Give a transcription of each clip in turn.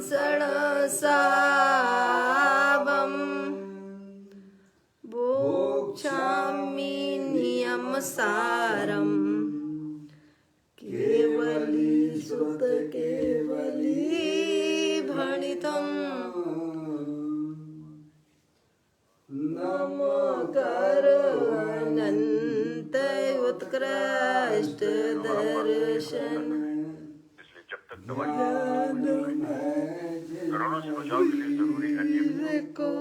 षडसावम् भोक्ष्यामि नियमसारम् केवली श्रुत केवली भणितम् नमोकार अनंत उत्कृष्ट दर्शन इसलिए जब तक दवाई कोरोना से बचाव के लिए जरूरी है को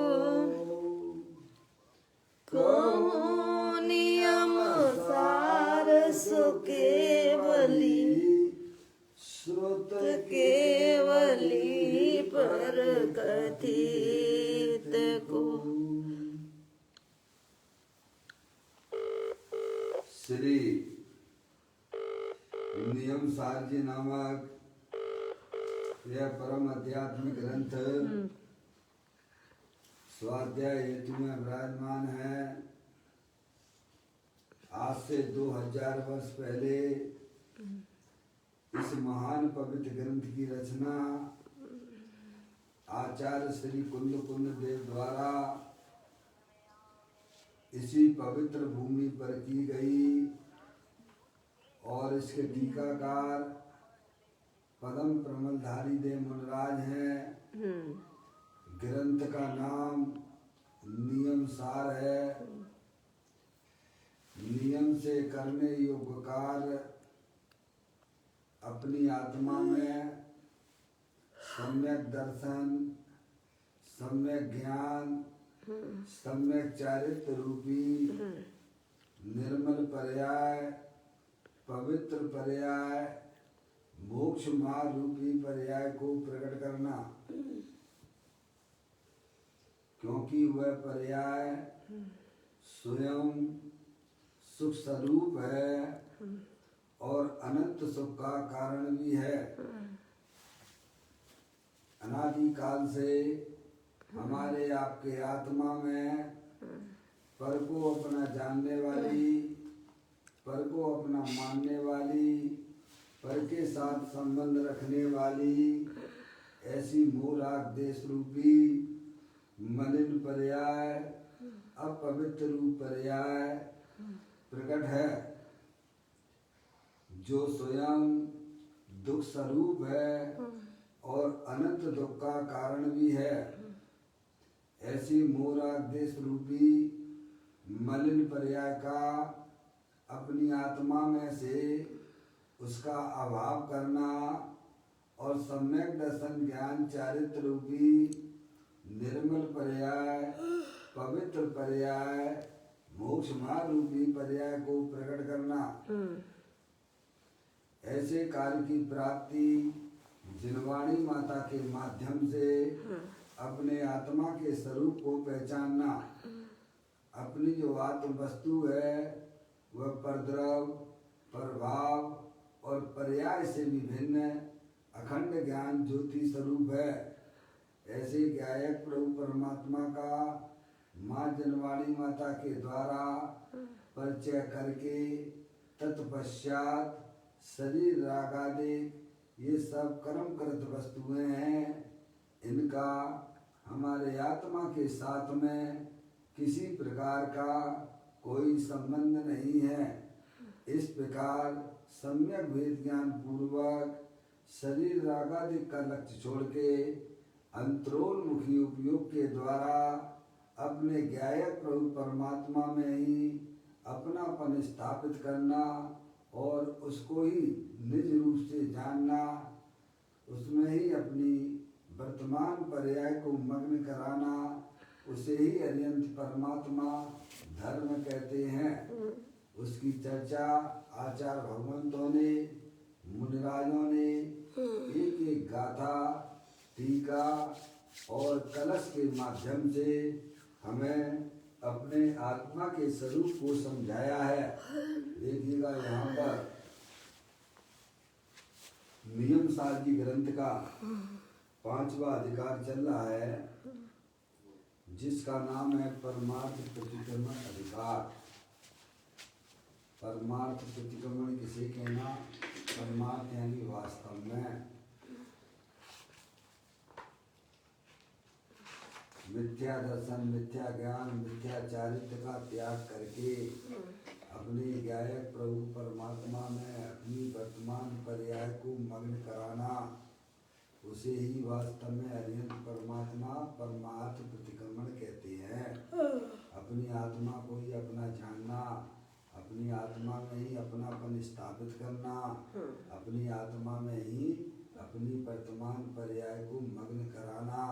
नियम सार सु केवली श्रुत केवली पर कथित को श्री नियम सार जी नामक यह परम आध्यात्मिक ग्रंथ स्वाध्याय हेतु में विराजमान है। आज से 2000 वर्ष पहले इस महान पवित्र ग्रंथ की रचना आचार्य श्री कुंद देव द्वारा इसी पवित्र भूमि पर की गई और इसके टीकाकार पद्म प्रमलधारी देव मुनराज हैं। ग्रंथ का नाम नियम सार है। नियम से करने योग्य कार्य अपनी आत्मा में सम्यक दर्शन, सम्यक ज्ञान, सम्यक चारित्र रूपी निर्मल पर्याय, पवित्र पर्याय, मोक्ष मार्ग रूपी पर्याय को प्रकट करना, क्योंकि वह पर्याय स्वयं सुख स्वरूप है और अनंत सुख का कारण भी है। अनादि काल से हमारे आपके आत्मा में पर को अपना जानने वाली, पर को अपना मानने वाली, पर के साथ संबंध रखने वाली ऐसी मूलाक देश रूपी मलिन पर्याय, अपवित्र रूप पर्याय प्रकट है, जो स्वयं दुख स्वरूप है और अनंत दुख का कारण भी है। ऐसी मूलाक देश रूपी मलिन पर्याय का अपनी आत्मा में से उसका अभाव करना और सम्यक दर्शन ज्ञान चारित्र रूपी निर्मल पर्याय, पवित्र पर्याय, मोक्ष मार्ग रूपी पर्याय को प्रकट करना। ऐसे कार्य की प्राप्ति जिनवाणी माता के माध्यम से अपने आत्मा के स्वरूप को पहचानना। अपनी जो आत्म वस्तु है वह परद्रव, प्रभाव और पर्याय से विभिन्न अखंड ज्ञान ज्योति स्वरूप है। ऐसे गायक प्रभु परमात्मा का माँ जनवाणी माता के द्वारा परिचय करके तत्पश्चात शरीर रागादि ये सब कर्म कृत वस्तुएं हैं। इनका हमारे आत्मा के साथ में किसी प्रकार का कोई संबंध नहीं है। इस प्रकार सम्यक भेद ज्ञान पूर्वक शरीर रागादि का लक्ष्य छोड़ के अंतरोन्मुखी उपयोग के द्वारा अपने ज्ञायक प्रभु परमात्मा में ही अपनापन स्थापित करना और उसको ही निज रूप से जानना, उसमें ही अपनी वर्तमान पर्याय को मग्न कराना, उसे ही अरियंत परमात्मा धर्म कहते हैं। उसकी चर्चा आचार्य भगवंतों ने, मुनिराजों ने एक एक गाथा, टीका और कलश के माध्यम से हमें अपने आत्मा के स्वरूप को समझाया है। देखिएगा यहाँ पर नियम सार जी ग्रंथ का 5वां अधिकार चल रहा है, जिसका नाम है परमार्थ प्रतिक्रमण अधिकार। परमार्थ प्रतिक्रमण किसे कहना? परमार्थ यानी वास्तव में। मिथ्या दर्शन, मिथ्या ज्ञान, मिथ्या चारित्र का त्याग करके अपने गायक प्रभु परमात्मा में अपनी वर्तमान पर्याय को मग्न कराना, उसे ही वास्तव में अरिहंत परमात्मा परमार्थ प्रतिक्रमण कहते हैं। अपनी आत्मा को ही अपना जानना, अपनी आत्मा में ही अपनापन स्थापित करना, अपनी आत्मा में ही अपनी वर्तमान पर्याय को मग्न कराना,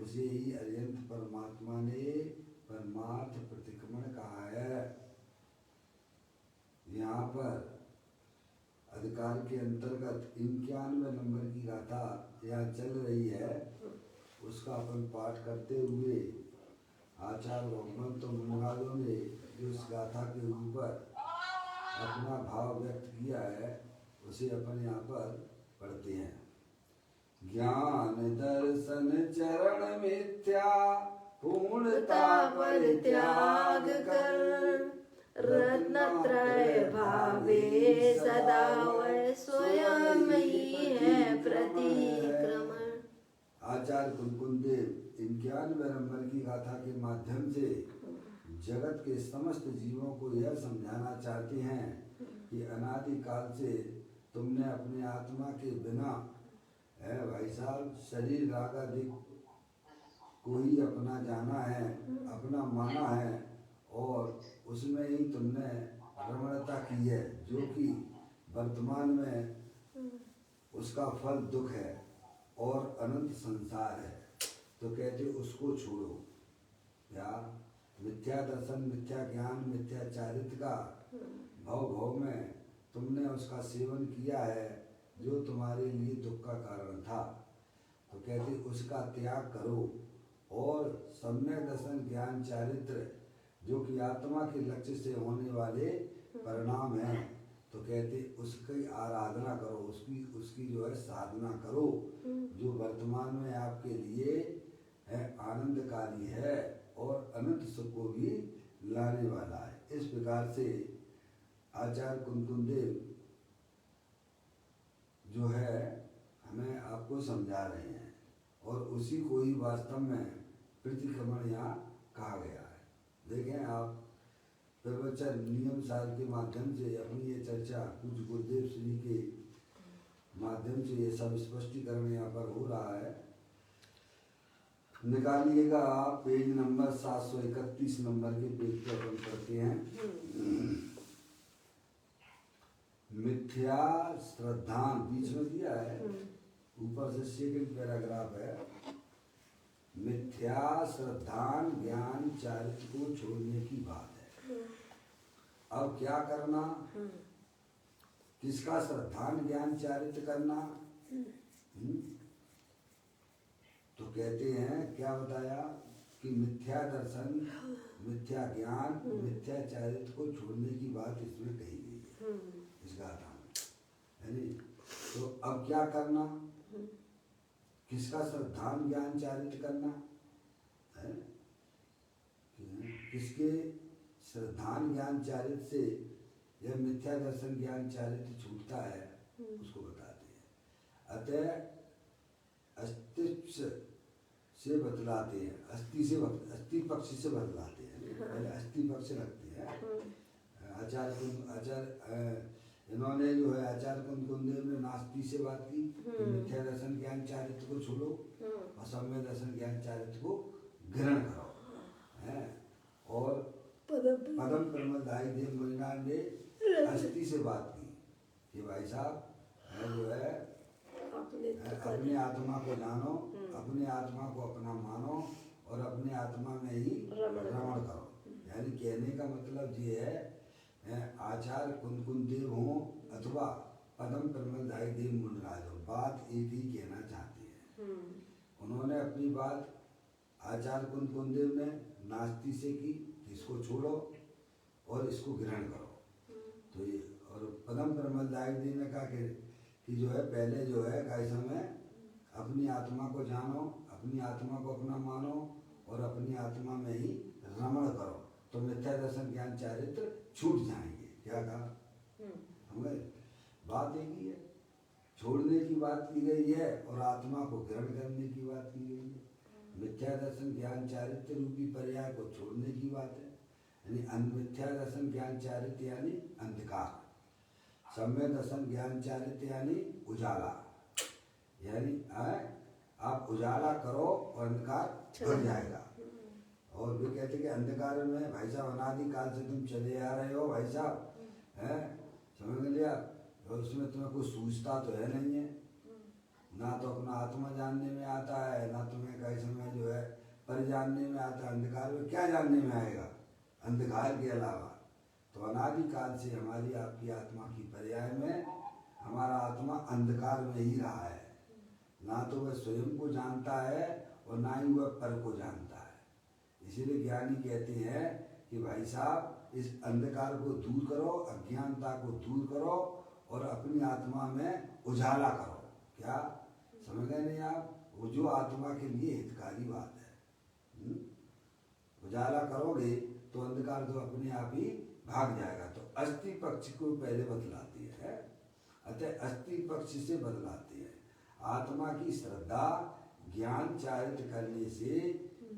उसे ही अरिहंत परमात्मा ने परमार्थ प्रतिक्रमण कहा है। यहाँ पर अधिकार के अंतर्गत 91 नंबर की गाथा यहाँ चल रही है, उसका अपन पाठ करते हुए आचार्य भगवंत तो मुनिराजों ने जो इस गाथा के ऊपर अपना भाव व्यक्त किया है, उसे अपन यहाँ पर पढ़ते हैं। ज्ञान दर्शन चरण मिथ्या पूर्णता परित्याग कर, रत्नत्रय भावे सदा वह स्वयं ही है प्रतिक्रमण। आचार्य कुलकुलदेव 91 नंबर की गाथा के माध्यम से जगत के समस्त जीवों को यह समझाना चाहते हैं कि अनादि काल से तुमने अपने आत्मा के बिना है भाई साहब शरीर रागादिक को ही अपना जाना है, अपना माना है, और उसमें ही तुमने रमणता की है, जो कि वर्तमान में उसका फल दुख है और अनंत संसार है। तो कहते उसको छोड़ो। या मिथ्या दर्शन, मिथ्या ज्ञान, मिथ्या चारित्र का भव में तुमने उसका सेवन किया है, जो तुम्हारे लिए दुख का कारण था। तो कहते उसका त्याग करो और सम्यक दर्शन, ज्ञान, चारित्र जो कि आत्मा के लक्ष्य से होने वाले परिणाम हैं, तो कहते उसकी आराधना करो, उसकी जो है साधना करो, जो वर्तमान में आपके लिए है आनंदकारी है और अनंत सुख को भी लाने वाला है। इस प्रकार से आचार्य कुलकुलदेव जो है हमें आपको समझा रहे हैं, और उसी को ही वास्तव में प्रतिक्रमण यहाँ कहा गया है। देखें आप प्रवचन नियम सार के माध्यम से अपनी ये चर्चा कुछ गुरुदेव श्री के माध्यम से ये सब स्पष्टीकरण यहाँ पर हो रहा है। निकालिएगा आप पेज नंबर 731 नंबर के पेज पर अपन पढ़ते हैं। मिथ्या श्रद्धान बीच में दिया है, ऊपर से सेकंड पैराग्राफ है। मिथ्या श्रद्धान ज्ञान चारित्र को छोड़ने की बात है। अब क्या करना, किसका श्रद्धान ज्ञान चारित्र करना? तो कहते हैं क्या बताया कि मिथ्या दर्शन, मिथ्या ज्ञान, मिथ्या चारित्र को छोड़ने की बात इसमें कही गई है इस गाथा में, है नी? तो अब क्या करना, किसका श्रद्धान ज्ञान चारित्र करना है? किसके श्रद्धान ज्ञान चारित्र से यह मिथ्या दर्शन ज्ञान चारित्र छूटता है, उसको बताते हैं। अतः अस्तित्व से बतलाते हैं, अस्थि पक्ष से बतलाते हैं, पहले अस्थि पक्ष रखते हैं। आचार्य इन्होंने जो है आचार्य कुलदेव ने नास्ति से बात की, मिथ्या दर्शन ज्ञान चारित्र को छोड़ो और सम्यक दर्शन ज्ञान चारित्र को ग्रहण करो, है। और पदम प्रमदाई देव मुनिनाथ ने अस्थि से बात की कि भाई साहब जो है अपनी आत्मा को जानो, अपनी आत्मा को अपना मानो और अपने आत्मा में ही रमण करो। यानी कहने का मतलब ये है आचार्य कुलदेव हो अथवा पदम प्रमदाई देव मुनिराज हो, बात एक ही कहना चाहते हैं। उन्होंने अपनी बात आचार्य कुलदेव ने नास्ति से की, इसको छोड़ो और इसको ग्रहण करो। तो ये और पदम प्रमदाई देव ने कहा कि जो है पहले जो है कैसा में अपनी आत्मा को जानो, अपनी आत्मा को अपना मानो और अपनी आत्मा में ही रमण करो, तो मिथ्या दर्शन ज्ञान चारित्र छूट जाएंगे। क्या कहा हमें? बात एक ही है, छोड़ने की बात की गई है और आत्मा को ग्रहण करने की बात की गई है। मिथ्या दर्शन ज्ञान चारित्र्य रूपी पर्याय को छोड़ने की बात है। यानी मिथ्या दर्शन ज्ञान चारित्र्य यानी अंधकार, सम्यक दर्शन ज्ञान चारित्र्य यानी उजाला। यानी आप उजाला करो और अंधकार भर जाएगा। और वे कहते कि अंधकार में भाई साहब अनादि काल से तुम चले आ रहे हो भाई साहब, है समझ लिया, और उसमें तुम्हें कुछ सूझता तो है नहीं है, ना तो अपना आत्मा जानने में आता है, ना तुम्हें कई समय जो है पर जानने में आता है। अंधकार में क्या जानने में आएगा अंधकार के अलावा? तो अनादि काल से हमारी आपकी आत्मा की पर्याय में हमारा आत्मा अंधकार में ही रहा है। ना तो वह स्वयं को जानता है और ना ही वह पर को जानता है। इसीलिए ज्ञानी कहते हैं कि भाई साहब इस अंधकार को दूर करो, अज्ञानता को दूर करो और अपनी आत्मा में उजाला करो। क्या समझ गए नहीं आप? वो जो आत्मा के लिए हितकारी बात है। उजाला करोगे तो अंधकार तो अपने आप ही भाग जाएगा। तो अस्थि पक्ष को पहले बतलाती है, अतः अस्थि पक्ष से बतलाती है। आत्मा की श्रद्धा ज्ञान चारित्र करने से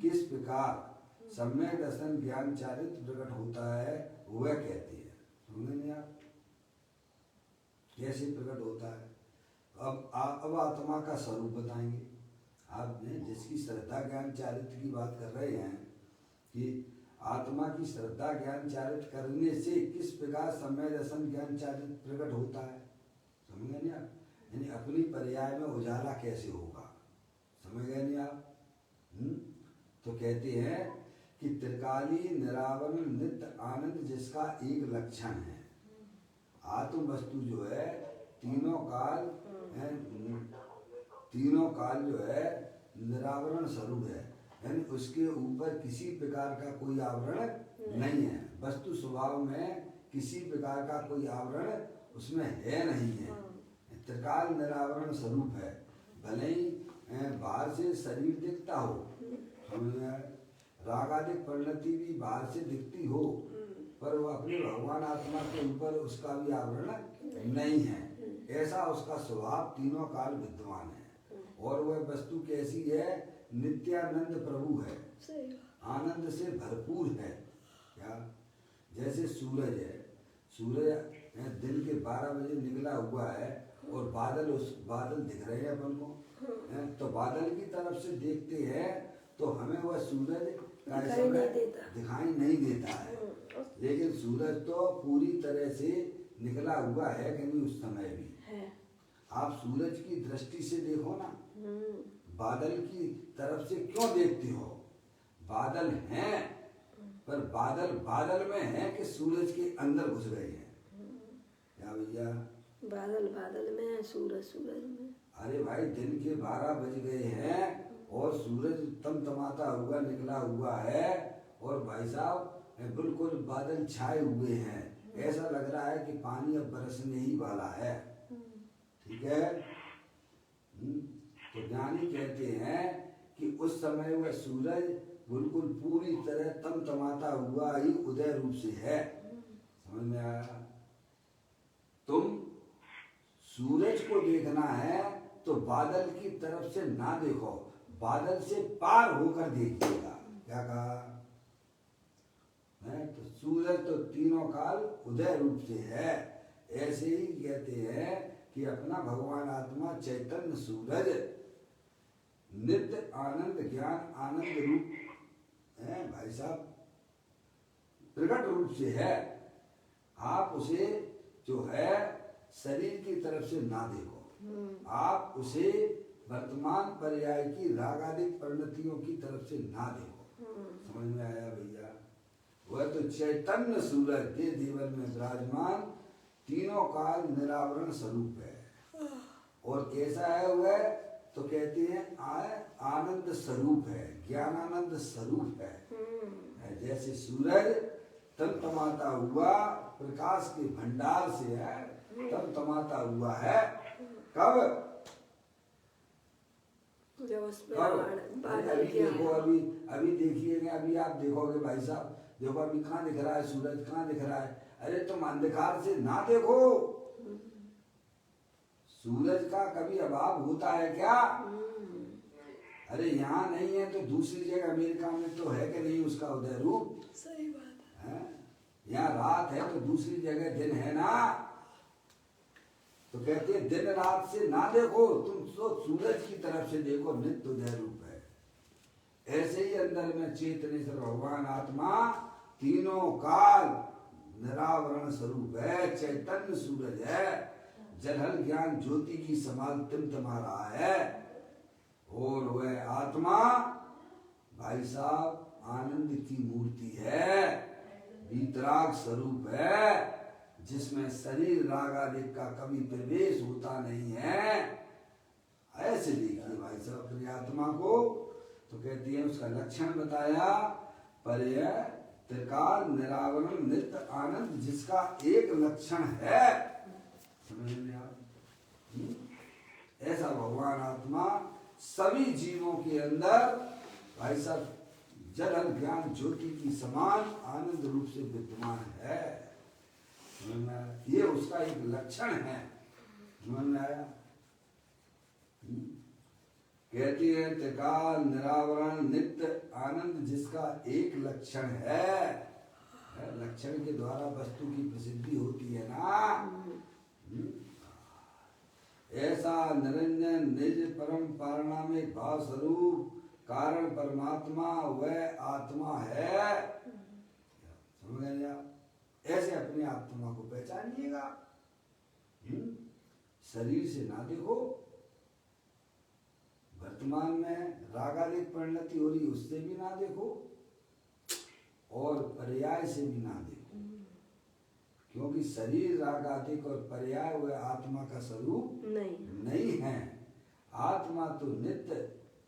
किस प्रकार सम्यक दर्शन ज्ञान चारित्र प्रकट होता है वह कहती है। समझे नहीं आप? कैसे प्रकट होता है? अब आत्मा का स्वरूप बताएंगे। आपने जिसकी श्रद्धा ज्ञान चारित्र की बात कर रहे हैं कि आत्मा की श्रद्धा ज्ञान चारित्र करने से किस प्रकार सम्यक दर्शन ज्ञान चारित्र प्रकट होता है। समझ गए नहीं आप? यानी अपनी पर्याय में उजाला कैसे होगा, समझ गए नहीं आप? तो कहते हैं कि त्रिकाली निरावरण नित्य आनंद जिसका एक लक्षण है। आत्म वस्तु जो है तीनों काल जो है निरावरण स्वरूप है, यानी उसके ऊपर किसी प्रकार का कोई आवरण नहीं है। वस्तु स्वभाव में किसी प्रकार का कोई आवरण उसमें है नहीं है। त्रिकाल निरावरण स्वरूप है। भले ही बाहर से शरीर दिखता हो, रागादिक परिणति भी बाहर से दिखती हो, पर वो अपने भगवान आत्मा के ऊपर उसका भी आवरण नहीं है। ऐसा उसका स्वभाव तीनों काल विद्यमान है। और वह वस्तु कैसी है? नित्यानंद प्रभु है, आनंद से भरपूर है। क्या? जैसे सूरज है, सूरज दिन के 12 बजे निकला हुआ है और बादल दिख रहे हैं अपन को, तो बादल की तरफ से देखते हैं तो हमें वह सूरज दिखाई नहीं देता है। लेकिन सूरज तो पूरी तरह से निकला हुआ है कहीं उस समय भी है। आप सूरज की दृष्टि से देखो ना, बादल की तरफ से क्यों देखते हो? बादल हैं, पर बादल में है कि सूरज के अंदर घुस गए हैं। क्या भैया? बादल में है, सूरज में। अरे भाई दिन के 12 बज गए हैं और सूरज तमतमाता हुआ निकला हुआ है और भाई साहब बिल्कुल बादल छाए हुए हैं। ऐसा लग रहा है कि पानी अब बरसने ही वाला है। ठीक है? तो ज्ञानी कहते हैं कि उस समय वह सूरज बिल्कुल पूरी तरह तमतमाता हुआ ही उदय रूप से है। समझ में आया? तुम सूरज को देखना है तो बादल की तरफ से ना देखो, बादल से पार होकर देखिएगा। क्या कहा? तो सूरज तो तीनों काल उदय रूप से है। ऐसे ही कहते हैं कि अपना भगवान आत्मा चैतन्य सूरज नित्य आनंद ज्ञान आनंद रूप है भाई साहब, प्रकट रूप से है। आप उसे जो है शरीर की तरफ से ना देखो, आप उसे वर्तमान पर्याय की रागादिक परिणतियों की तरफ से ना देखो। समझ में आया भैया? वह तो चैतन्य सूरज के जीवन में विराजमान तीनों काल निरावरण स्वरूप है। और कैसा है वह? तो कहते हैं आनंद स्वरूप है, ज्ञानानंद स्वरूप है। जैसे सूरज तमतमाता हुआ प्रकाश के भंडार से है, तमतमाता हुआ है। कब? अभी देखो, अभी देखिएगा, अभी आप देखोगे भाई साहब, देखो अभी कहाँ दिख रहा है सूरज, कहाँ दिख रहा है? अरे तुम अंधकार से ना देखो, सूरज का कभी अभाव होता है क्या? अरे यहाँ नहीं है तो दूसरी जगह अमेरिका में तो है कि नहीं उसका उदय रूप सही बात है। यहाँ रात है तो दूसरी जगह दिन है ना। तो कहते हैं दिन रात से ना देखो, तुम तो सूरज की तरफ से देखो, नित्य उदय रूप है। ऐसे ही अंदर में चेतनेश्वर भगवान आत्मा तीनों काल निरावरण स्वरूप है, चैतन्य सूरज है, जलहल ज्ञान ज्योति की समान टिमटिमा रहा है। और वह आत्मा भाई साहब आनंद की मूर्ति है, वीतराग स्वरूप है, जिसमें शरीर राग आदि का कभी प्रवेश होता नहीं है। ऐसे देखिए भाई साहब अपनी आत्मा को। तो कहती है उसका लक्षण बताया, पर्य त्रिकाल निरावरण नित्य आनंद, जिसका एक लक्षण है। समझ में आप? ऐसा भगवान आत्मा सभी जीवों के अंदर भाई साहब जल ज्ञान ज्योति की समान आनंद रूप से विद्यमान है। ये उसका एक लक्षण है। समझ में आया? कहती है त्रिकाल निरावरण नित्य आनंद, जिसका एक लक्षण है। लक्षण के द्वारा वस्तु की प्रसिद्धि होती है ना। ऐसा निरंजन निज परम पारणामिक भाव स्वरूप कारण परमात्मा वह आत्मा है। समझ गए आप? ऐसे अपनी आत्मा को पहचानिएगा। शरीर से ना देखो, वर्तमान में रागादिक परिणति हो रही उससे भी ना देखो, और पर्याय से भी ना देखो, क्योंकि शरीर रागादिक और पर्याय वह आत्मा का स्वरूप नहीं है। आत्मा तो नित्य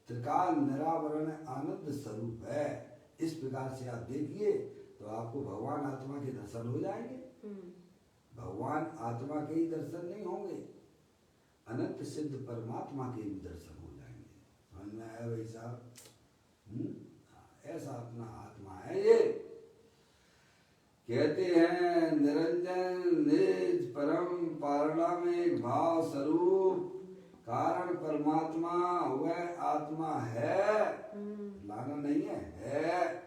त्रिकाल निरावरण आनंद स्वरूप है। इस प्रकार से आप देखिए तो आपको भगवान आत्मा के दर्शन हो जाएंगे। भगवान आत्मा के ही दर्शन नहीं होंगे, अनंत सिद्ध परमात्मा के भी दर्शन हो जाएंगे। समझ में आया भाई साहब? ऐसा अपना आत्मा है ये। कहते हैं निरंजन निज परम पारणामिक भाव स्वरूप कारण परमात्मा वह आत्मा है। लाना नहीं है।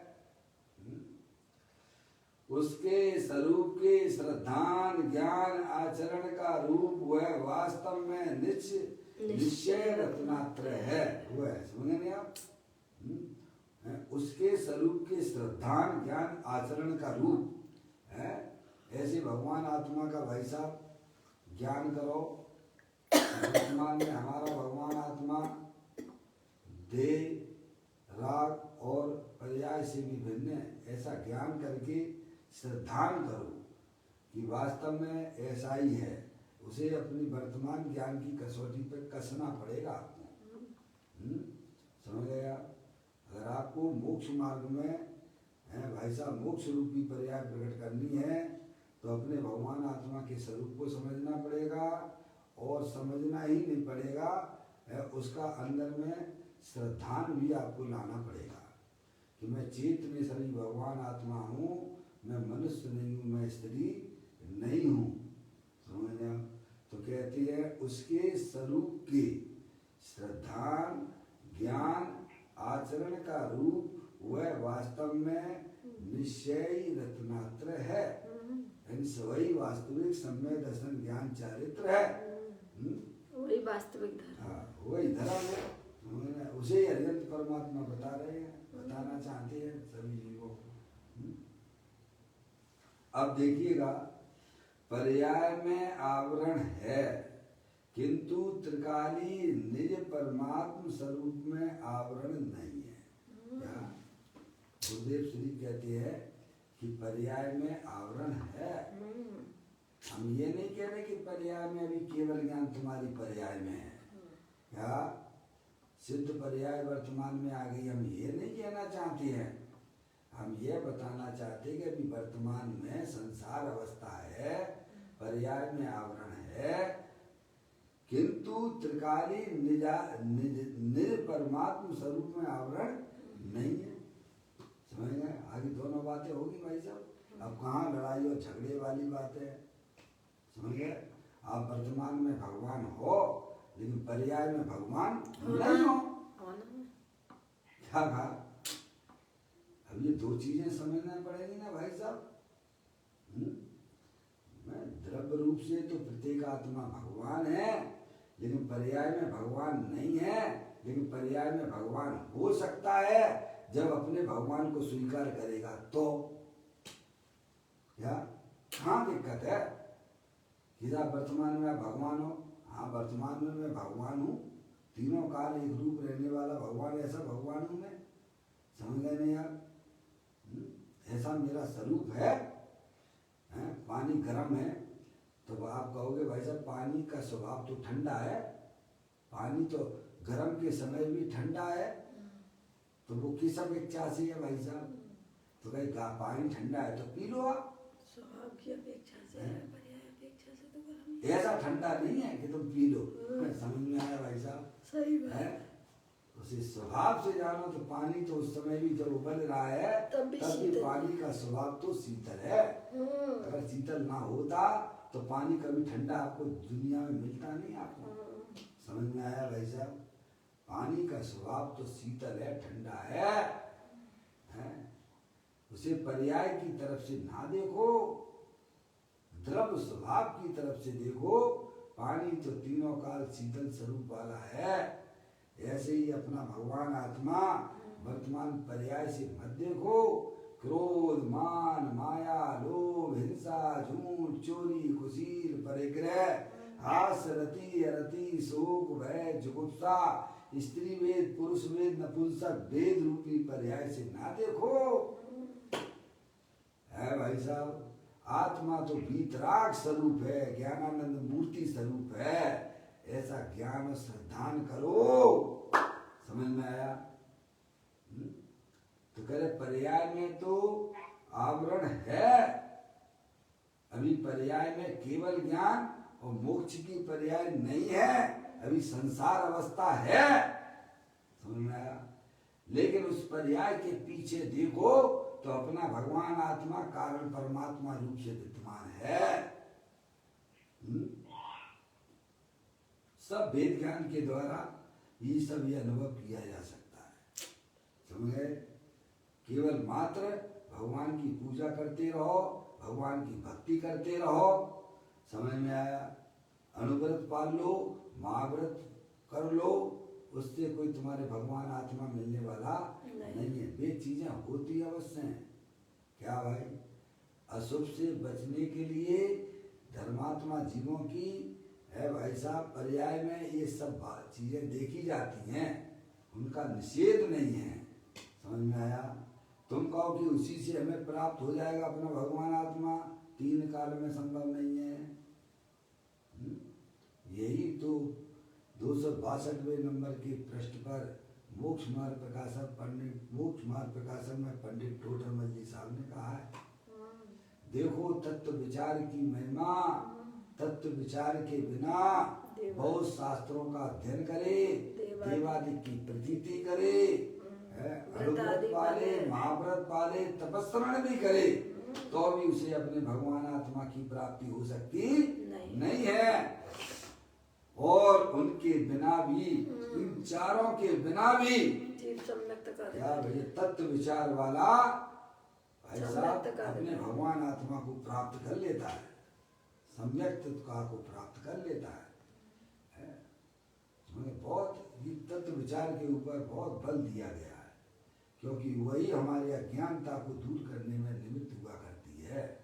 उसके स्वरूप के श्रद्धान ज्ञान आचरण का रूप वह वास्तव में निश्चय रत्नात्रय है। वह समझे नहीं आप? उसके स्वरूप के श्रद्धान ज्ञान आचरण का रूप है। ऐसे भगवान आत्मा का भाई साहब ज्ञान करो। वर्तमान में हमारा भगवान आत्मा देह राग और पर्याय से भी भिन्न है। ऐसा ज्ञान करके श्रद्धान करो कि वास्तव में ऐसा ही है। उसे अपनी वर्तमान ज्ञान की कसौटी पर कसना पड़ेगा आपको। समझ गए आप? अगर आपको मोक्ष मार्ग में भाई साहब मोक्ष रूपी पर्याय प्रकट करनी है तो अपने भगवान आत्मा के स्वरूप को समझना पड़ेगा, और समझना ही नहीं पड़ेगा, उसका अंदर में श्रद्धान भी आपको लाना पड़ेगा कि मैं चेतनेश्वरी भगवान आत्मा हूँ, मैं मनुष्य नहीं हूँ, मैं स्त्री नहीं हूँ। समझ? तो कहती है उसके स्वरूप के श्रद्धान ज्ञान आचरण का रूप वह वास्तव में निश्चयी रत्नात्र है। वही वास्तविक सम्य दर्शन ज्ञान चारित्र है। वही वास्तविक धर्म। हाँ, वही धर्म है। उसे अरिहंत परमात्मा बता रहे हैं, बताना चाहते हैं सभी जीवों को। अब देखिएगा, पर्याय में आवरण है किंतु त्रिकाली निज परमात्म स्वरूप में आवरण नहीं है। क्या गुरुदेव श्री कहते हैं कि पर्याय में आवरण है। हम ये नहीं कह रहे कि पर्याय में अभी केवल ज्ञान तुम्हारी पर्याय में है। क्या सिद्ध पर्याय वर्तमान में आ गई, हम ये नहीं कहना चाहते हैं। हम ये बताना चाहते हैं कि अभी वर्तमान में संसार अवस्था है, पर्याय में आवरण है, किंतु त्रिकाली निज परमात्म स्वरूप में आवरण नहीं है। समझ गए? आगे दोनों बातें होगी भाई साहब। अब कहाँ लड़ाई और झगड़े वाली बात है। समझ गए? आप वर्तमान में भगवान हो लेकिन पर्याय में भगवान नहीं हो। क्या कहा? अब ये दो चीजें समझना पड़ेगी ना भाई साहब। मैं द्रव्य रूप से तो प्रत्येक आत्मा भगवान है, लेकिन पर्याय में भगवान नहीं है। लेकिन पर्याय में भगवान हो सकता है जब अपने भगवान को स्वीकार करेगा तो। या कहाँ दिक्कत है कि वर्तमान में आप भगवान हो? हाँ, वर्तमान में मैं भगवान हूँ, तीनों काल एक रूप रहने वाला भगवान, ऐसा भगवान हूँ मैं। समझ गए नहीं यार? ऐसा मेरा स्वरूप है। पानी गर्म है तो आप कहोगे भाई साहब पानी का स्वभाव तो ठंडा है, पानी तो गर्म के समय भी ठंडा है, तो वो किस अपेक्षा से है भाई साहब? तो कहीं पानी ठंडा है तो पी लो आप। स्वभाव की अपेक्षा से है, पर्याय अपेक्षा से तो गर्म ऐसा ठंडा नहीं है कि तुम पी लो। समझ में आया भाई साहब? सही बात है। उसे स्वभाव से जानो तो पानी तो उस समय भी जब उबल रहा है तब भी पानी का स्वभाव तो शीतल है। अगर शीतल ना होता तो पानी कभी ठंडा आपको दुनिया में मिलता नहीं आपको। समझ में आया भाई साहब? पानी का स्वभाव तो शीतल है, ठंडा है? उसे पर्याय की तरफ से ना देखो, द्रव्य स्वभाव की तरफ से देखो। पानी तो तीनों काल शीतल स्वरूप वाला है। ऐसे ही अपना भगवान आत्मा वर्तमान पर्याय से मत देखो। क्रोध, मान, माया, लोभ, हिंसा, झूठ, चोरी, कुशील, परिग्रह, हास, रति, अरति, शोक, भय, जुगुप्सा, स्त्री वेद, पुरुष वेद, नपुंसक वेद रूपी पर्याय से ना देखो। है भाई साहब? आत्मा तो वीतराग स्वरूप है, ज्ञानानंद मूर्ति स्वरूप है। ऐसा ज्ञान श्रद्धान करो। समझ में आया? तो कह रहे पर्याय में तो आवरण है, अभी पर्याय में केवल ज्ञान और मोक्ष की पर्याय नहीं है, अभी संसार अवस्था है। समझ में आया? लेकिन उस पर्याय के पीछे देखो तो अपना भगवान आत्मा कारण परमात्मा रूप से विद्यमान है। सब वेद ज्ञान के द्वारा ये सब ये अनुभव किया जा सकता है। समझ गए? केवल मात्र भगवान की पूजा करते रहो, भगवान की भक्ति करते रहो। समझ में आया? अनुव्रत पाल लो, महाव्रत कर लो, उससे कोई तुम्हारे भगवान आत्मा मिलने वाला नहीं है। वे चीजें होती अवश्य हैं। क्या भाई? अशुभ से बचने के लिए धर्मात्मा जीवों की है भाई साहब पर्याय में ये सब चीजें देखी जाती हैं, उनका निषेध नहीं है। समझ में आया? तुम कहो कि उसी से हमें प्राप्त हो जाएगा अपना भगवान आत्मा, तीन काल में संभव नहीं है। यही तो 262वें नंबर के पृष्ठ पर मोक्ष मार्ग प्रकाशन में पंडित टोडरमल जी साहब ने कहा है। देखो तत्व विचार की महिमा, तत्व विचार के बिना बहुत शास्त्रों का अध्ययन करे, देवादि की प्रतीति करे, अनुव्रत पाले, महाव्रत पाले, तपस्मरण भी करे, तो भी उसे अपने भगवान आत्मा की प्राप्ति हो सकती नहीं है। और उनके बिना भी, इन चारों के बिना भी क्या भैया तत्व विचार वाला भाई साहब अपने भगवान आत्मा को प्राप्त कर लेता है, सम्यक तत्व को प्राप्त कर लेता है। बहुत तत्व विचार के ऊपर बहुत बल दिया गया है, क्योंकि वही हमारी अज्ञानता को दूर करने में निमित्त हुआ करती है।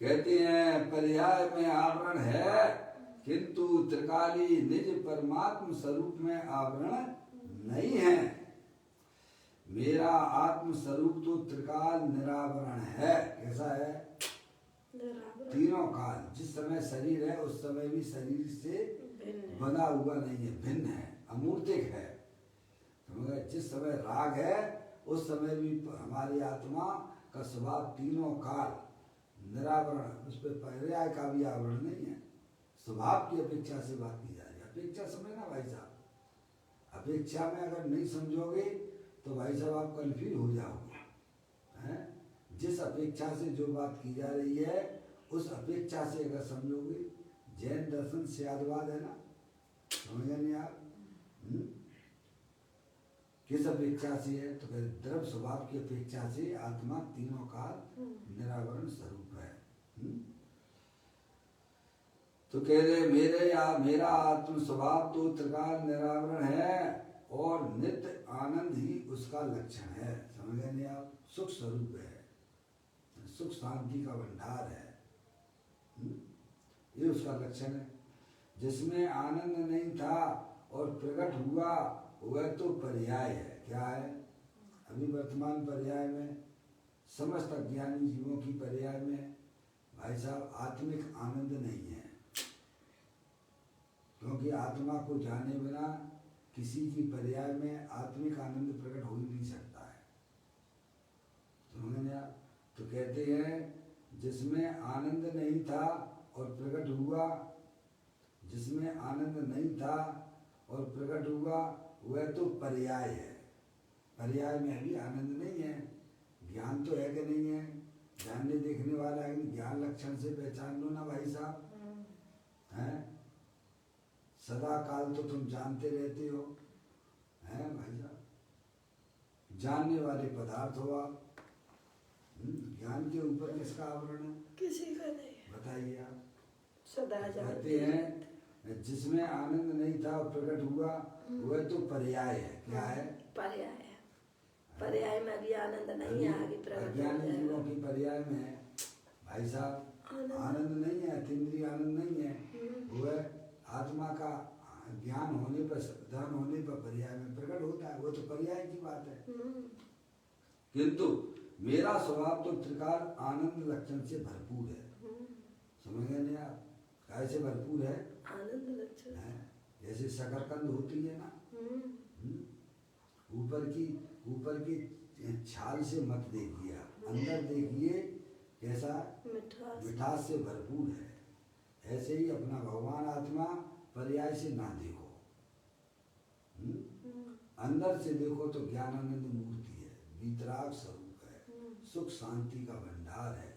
कहते हैं पर्याय में आवरण है, किंतु त्रिकाली निज परमात्म स्वरूप में आवरण नहीं है। मेरा आत्म स्वरूप तो त्रिकाल निरावरण है। कैसा है? तीनों काल, जिस समय शरीर है उस समय भी शरीर से बना हुआ नहीं है, भिन्न है, अमूर्तिक है। जिस समय राग है उस समय भी हमारी आत्मा का स्वभाव तीनों काल निरावरण, उस पर पर्याय का भी आवरण नहीं है। स्वभाव की अपेक्षा से बात की जा रही है। अपेक्षा समझना भाई साहब, अपेक्षा में अगर नहीं समझोगे तो भाई साहब आप कंफ्यूज हो जाओगे। हैं? जिस अपेक्षा से जो बात की जा रही है उस अपेक्षा से अगर समझोगे, जैन दर्शन स्यादवाद है ना, समझे नहीं आप? किस अपेक्षा से है? तो कहते द्रव्य स्वभाव की अपेक्षा से आत्मा तीनों काल निरावरण स्वरूप है। तो कह रहे मेरा आत्म स्वभाव तो त्रिकाल निरावरण है और नित्य आनंद ही उसका लक्षण है। समझ गए नहीं आप? सुख स्वरूप है, सुख शांति का भंडार है, ये उसका लक्षण है। जिसमें आनंद नहीं था और प्रकट हुआ वह तो पर्याय है। क्या है? अभी वर्तमान पर्याय में समस्त अज्ञानी जीवों की पर्याय में भाई साहब आत्मिक आनंद नहीं है, क्योंकि आत्मा को जाने बिना किसी की पर्याय में आत्मिक आनंद प्रकट हो ही नहीं सकता है। समझे आप? तो कहते हैं जिसमें आनंद नहीं था और प्रकट हुआ, जिसमें आनंद नहीं था और प्रकट हुआ वह तो पर्याय है। पर्याय में अभी आनंद नहीं है। ज्ञान तो है कि नहीं है? जानने देखने वाला है, ज्ञान लक्षण से पहचान लो ना भाई साहब, हैं? सदा काल तो तुम जानते रहते हो, हैं भाई साहब? जानने वाले पदार्थ हो आप। ज्ञान के ऊपर किसका आवरण है? किसी का नहीं, बताइए आप। सदा कहते हैं जिसमें आनंद नहीं था और प्रकट हुआ वह तो पर्याय है। क्या है? पर्याय है। पर्याय में भी आनंद नहीं है, आगे प्रकट हो अज्ञानी जीवों जाएगा। की पर्याय में भाई साहब आनंद नहीं है, तीन्द्रिय आनंद नहीं है। वह आत्मा का ज्ञान होने पर, धर्म होने पर पर्याय में प्रकट होता है, वो तो पर्याय की बात है। किंतु मेरा स्वभाव तो त्रिकाल आनंद लक्षण से भरपूर है। समझ गए नहीं आप? कैसे भरपूर है? आनंद लक्षण है जैसे शकरकंद होती है ना, ऊपर की छाल से मत देखिए, अंदर देखिए कैसा मिठास से भरपूर है। ऐसे ही अपना भगवान आत्मा पर्याय से ना देखो, अंदर से देखो तो ज्ञानानंद मूर्ति है, वितराग स्वरूप है, सुख शांति का भंडार है।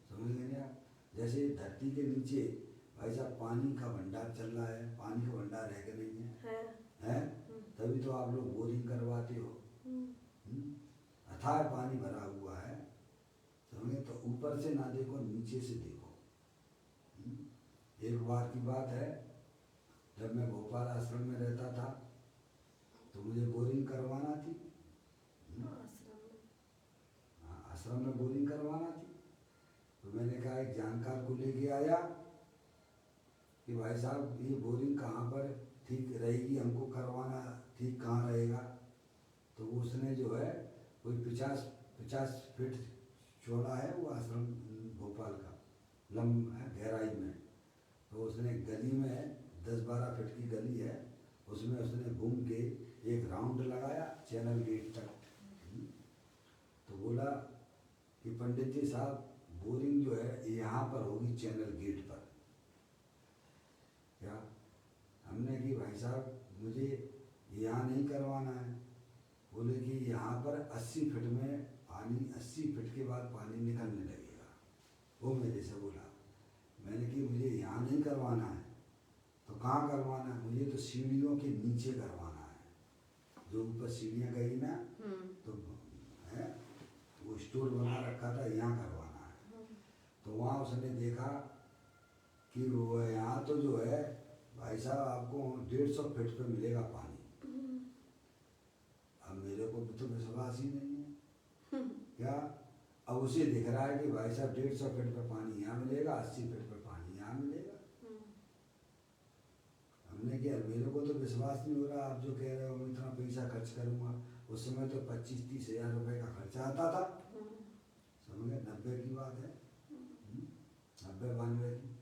समझ गए आप? जैसे धरती के नीचे भाई साहब पानी का भंडार चल रहा है, पानी का भंडार है कि नहीं है? है? तभी तो आप लोग बोरिंग करवाते हो। अथाह पानी भरा हुआ है। समझे? तो ऊपर से ना देखो, नीचे से देखो। एक बार की बात है, जब मैं भोपाल आश्रम में रहता था तो मुझे बोरिंग करवाना थी। आश्रम में बोरिंग करवाना थी। तो मैंने कहा एक जानकार को लेके आया कि भाई साहब ये बोरिंग कहाँ पर ठीक रहेगी, हमको करवाना ठीक कहाँ रहेगा। तो उसने जो है कोई 50 फीट चौड़ा है वो आश्रम भोपाल का, गहराई में। तो उसने गली में 10-12 फीट की गली है, उसमें उसने घूम के एक राउंड लगाया चैनल गेट तक। तो बोला कि पंडित जी साहब बोरिंग जो है यहाँ पर होगी चैनल गेट पर। क्या? हमने कि भाई साहब मुझे यहाँ नहीं करवाना है। बोले कि यहाँ पर 80 फीट में पानी, 80 फीट के बाद पानी निकलने लगेगा। वो मेरे से बोला। मैंने कि मुझे यहाँ नहीं करवाना है। तो कहाँ करवाना है? मुझे तो सीढ़ियों के नीचे करवाना है। जो ऊपर सीढ़ियाँ गई ना, तो है वो स्टोर बना रखा था, यहाँ करवाना है। तो वहाँ उसने देखा कि वो यहाँ तो जो है भाई साहब आपको 150 फीट पे मिलेगा पानी। अब मेरे को तो विश्वास ही नहीं है। क्या? अब उसे दिख रहा है कि भाई साहब 150 फीट पे पानी यहाँ मिलेगा, 80 फीट पे पानी यहाँ मिलेगा। हमने किया, मेरे को तो विश्वास नहीं हो रहा, आप जो कह रहे हो मैं इतना पैसा खर्च करूँगा। उस समय तो 25-30 हज़ार रुपये का खर्चा आता था। समझ गए? 90 की बात है, 90-92 की।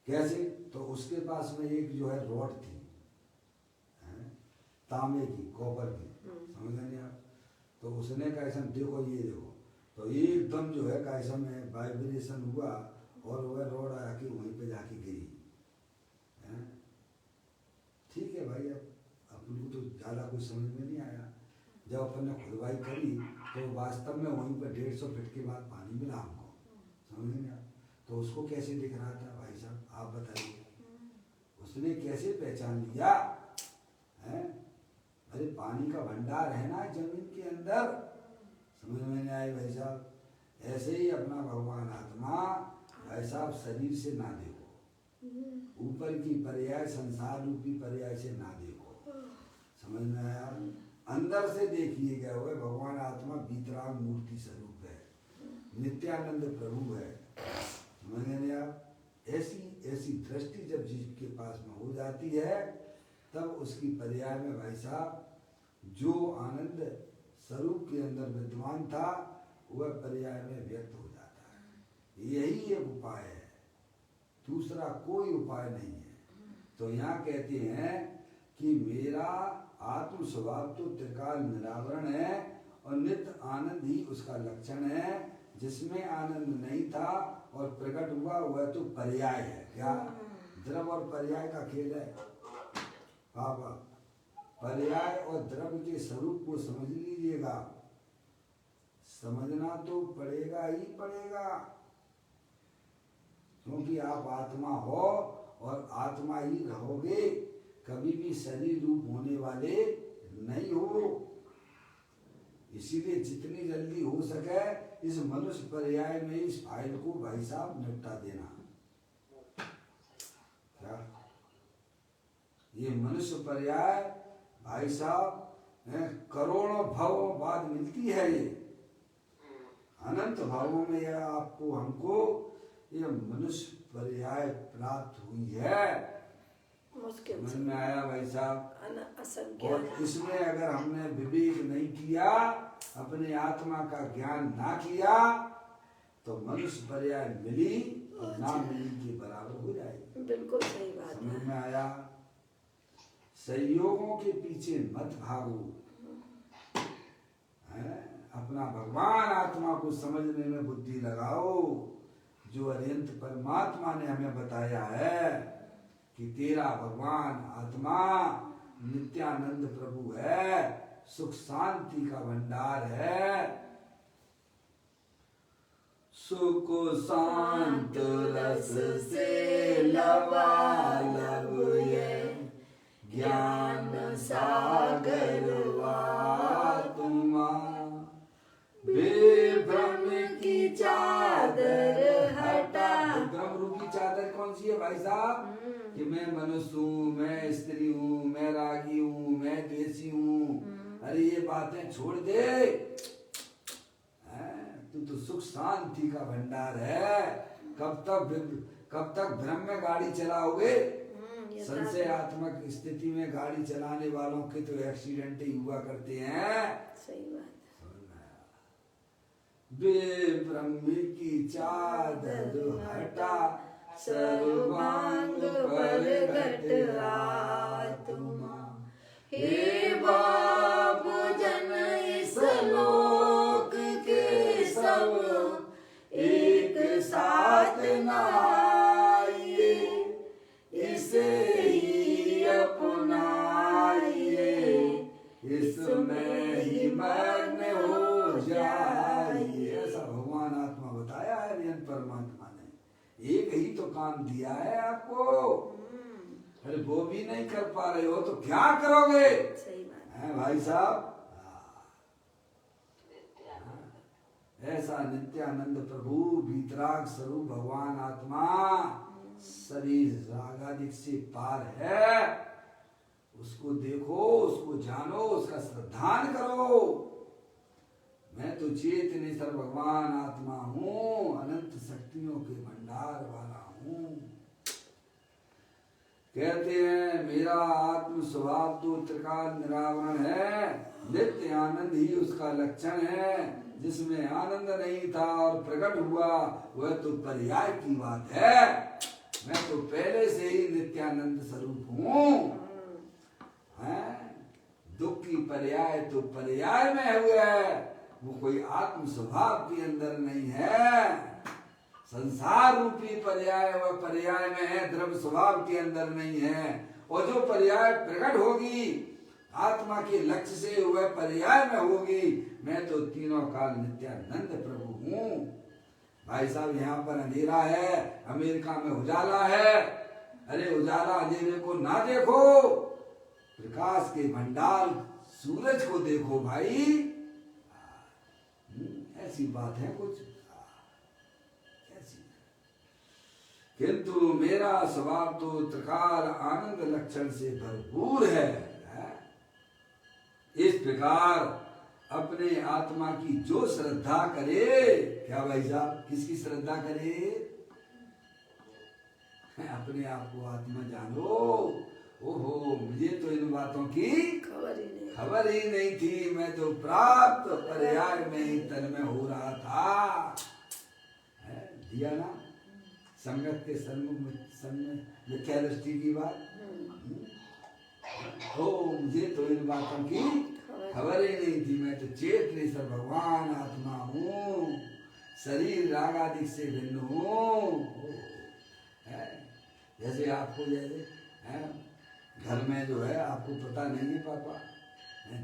कैसे? तो उसके पास में एक जो है रॉड थी, तांबे की, कॉपर की। समझ गए नहीं आप? तो उसने कैसा देखो, ये देखो, तो एकदम जो है कैसा में वाइब्रेशन हुआ और वह रॉड आके वहीं पे जाके गिरी। ठीक है भाई, अब अपन को तो ज़्यादा कुछ समझ में नहीं आया। जब अपन ने खुदवाई करी तो वास्तव में वहीं पर 150 फीट के बाद पानी मिला हमको। समझ नहीं आया? तो उसको कैसे दिख रहा था भाई साहब, आप बताइए? उसने कैसे पहचान लिया है अरे पानी का भंडार है ना जमीन के अंदर, समझ में नहीं आए भाई साहब। ऐसे ही अपना भगवान आत्मा भाई साहब शरीर से ना देखो, ऊपर की पर्याय संसार रूपी पर्याय से ना देखो, समझ में आया। अंदर से देखिए क्या हुआ, भगवान आत्मा बीतराग मूर्ति स्वरूप है, नित्यानंद प्रभु है, समझ में आप। ऐसी दृष्टि जब जिसके पास में हो जाती है तब उसकी पर्याय में भाई साहब जो आनंद स्वरूप के अंदर विद्वान था वह पर्याय में व्यक्त हो जाता है। यही एक उपाय है, दूसरा कोई उपाय नहीं है। तो यहाँ कहते हैं कि मेरा आत्म स्वभाव तो त्रिकाल निरावरण है और नित्य आनंद ही उसका लक्षण है, जिसमें आनंद नहीं था और प्रकट हुआ वह तो पर्याय है। क्या द्रव और पर्याय का खेल है बाबा। पर्याय और द्रव के स्वरूप को समझ लीजिएगा, समझना तो पड़ेगा ही पड़ेगा, क्योंकि आप आत्मा हो और आत्मा ही रहोगे, कभी भी शरीर रूप होने वाले नहीं हो। इसीलिए जितनी जल्दी हो सके इस मनुष्य पर्याय में इस फाइल को भाई साहब निपटा देना। क्या ये मनुष्य पर्याय भाई साहब करोड़ों भावों बाद मिलती है, ये अनंत भावों में यह आपको हमको ये मनुष्य पर्याय प्राप्त हुई है, समझ में आया भाई साहब। और इसमें अगर हमने विवेक नहीं किया, अपने आत्मा का ज्ञान ना किया, तो मनुष्य पर्याय मिली और ना मिली के बराबर हो जाएगी। बिल्कुल सही बात है, समझ में आया। संयोगों के पीछे मत भागो, अपना भगवान आत्मा को समझने में बुद्धि लगाओ, जो अनंत परमात्मा ने हमें बताया है कि तेरा भगवान आत्मा नित्यानंद प्रभु है, सुख शांति का भंडार है। सुख शांत रस से लबालब ये ज्ञान सागर आत्मा, बेभ्रम की चादर हटा। भ्रम रूपी चादर कौन सी है भाई साहब? कि मैं मनुष्य हूँ, मैं स्त्री हूँ, मैं रागी हूँ, मैं द्वेषी हूँ, अरे ये बातें छोड़ दे। तू तो सुख शांति का भंडार है। कब तक भ्रम में गाड़ी चलाओगे? संशयात्मक स्थिति में गाड़ी चलाने वालों के तो एक्सीडेंट ही हुआ करते हैं। सही बात। बेब्रह्म की चादर हटा, सर्वांग प्रगट आत्मा। हे बाबू जन इस लोक के सब एक साथ नाइए, इसे ही अपनाइए, इसमें ही मग्न हो जाइए। ऐसा भगवान आत्मा बताया है अनंत परमात्मा ने। एक ही तो काम दिया है आपको, अरे वो भी नहीं कर पा रहे हो तो क्या करोगे? सही बात है भाई साहब। ऐसा नित्यानंद प्रभु बीतराग स्वरूप भगवान आत्मा शरीर रागादिक से पार है। उसको देखो, उसको जानो, उसका श्रद्धान करो। मैं तो चेतन सर भगवान आत्मा हूँ, अनंत शक्तियों के भंडार वाला हूँ। कहते हैं मेरा आत्म स्वभाव तो त्रिकाल निरावरण है, नित्य आनंद ही उसका लक्षण है, जिसमें आनंद नहीं था और प्रकट हुआ वह तो पर्याय की बात है। मैं तो पहले से ही नित्यानंद स्वरूप हूँ। दुख की पर्याय तो पर्याय में हुआ है, वो कोई आत्म स्वभाव के अंदर नहीं है। संसार रूपी पर्याय वह पर्याय में है, द्रव्य स्वभाव के अंदर नहीं है। और जो पर्याय प्रकट होगी आत्मा के लक्ष्य से वह पर्याय में होगी। मैं तो तीनों काल नित्यानंद प्रभु हूँ। भाई साहब यहाँ पर अंधेरा है, अमेरिका में उजाला है। अरे उजाला अंधेरे को ना देखो, प्रकाश के भंडार सूरज को देखो भाई। ऐसी बात है कुछ ऐसी। किंतु मेरा स्वभाव तो त्रिकाल आनंद लक्षण से भरपूर है। इस प्रकार अपने आत्मा की जो श्रद्धा करे, क्या भाई साहब, किसकी श्रद्धा करे? अपने आप को आत्मा जानो। ओहो, मुझे तो इन बातों की खबर ही नहीं थी। मैं तो प्राप्त पर्याय में ही तन्मय हो रहा था। दिया ना संगत के सन्मुख मिथ्या दृष्टि की बात। मुझे तो इन बातों की खबर ही नहीं थी। मैं तो चेतनेश्वर भगवान आत्मा हूँ, शरीर रागादिक से भिन्न हूँ। जैसे आपको घर में जो है, आपको पता नहीं है पापा,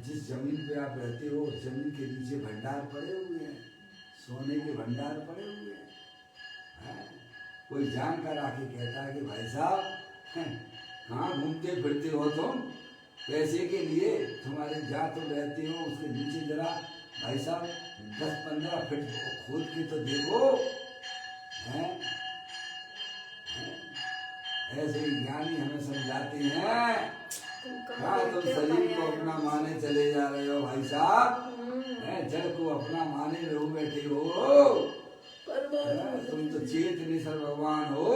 जिस जमीन पे आप रहते हो उस जमीन के नीचे भंडार पड़े हुए हैं, सोने के भंडार पड़े हुए हैं। कोई जानकर आके कहता है कि भाई साहब कहाँ घूमते फिरते हो तुम, पैसे के लिए? तुम्हारे जहाँ तुम रहते हो उसके नीचे जरा भाई साहब 10-15 फीट खोद के तो देखो। ऐसे ही ज्ञानी हमें समझाते हैं। हाँ, तुम शरीर को अपना माने चले जा रहे हो भाई साहब, जड़ को अपना माने रहो बैठे हो। तुम तो चेतनेश्वर भगवान हो।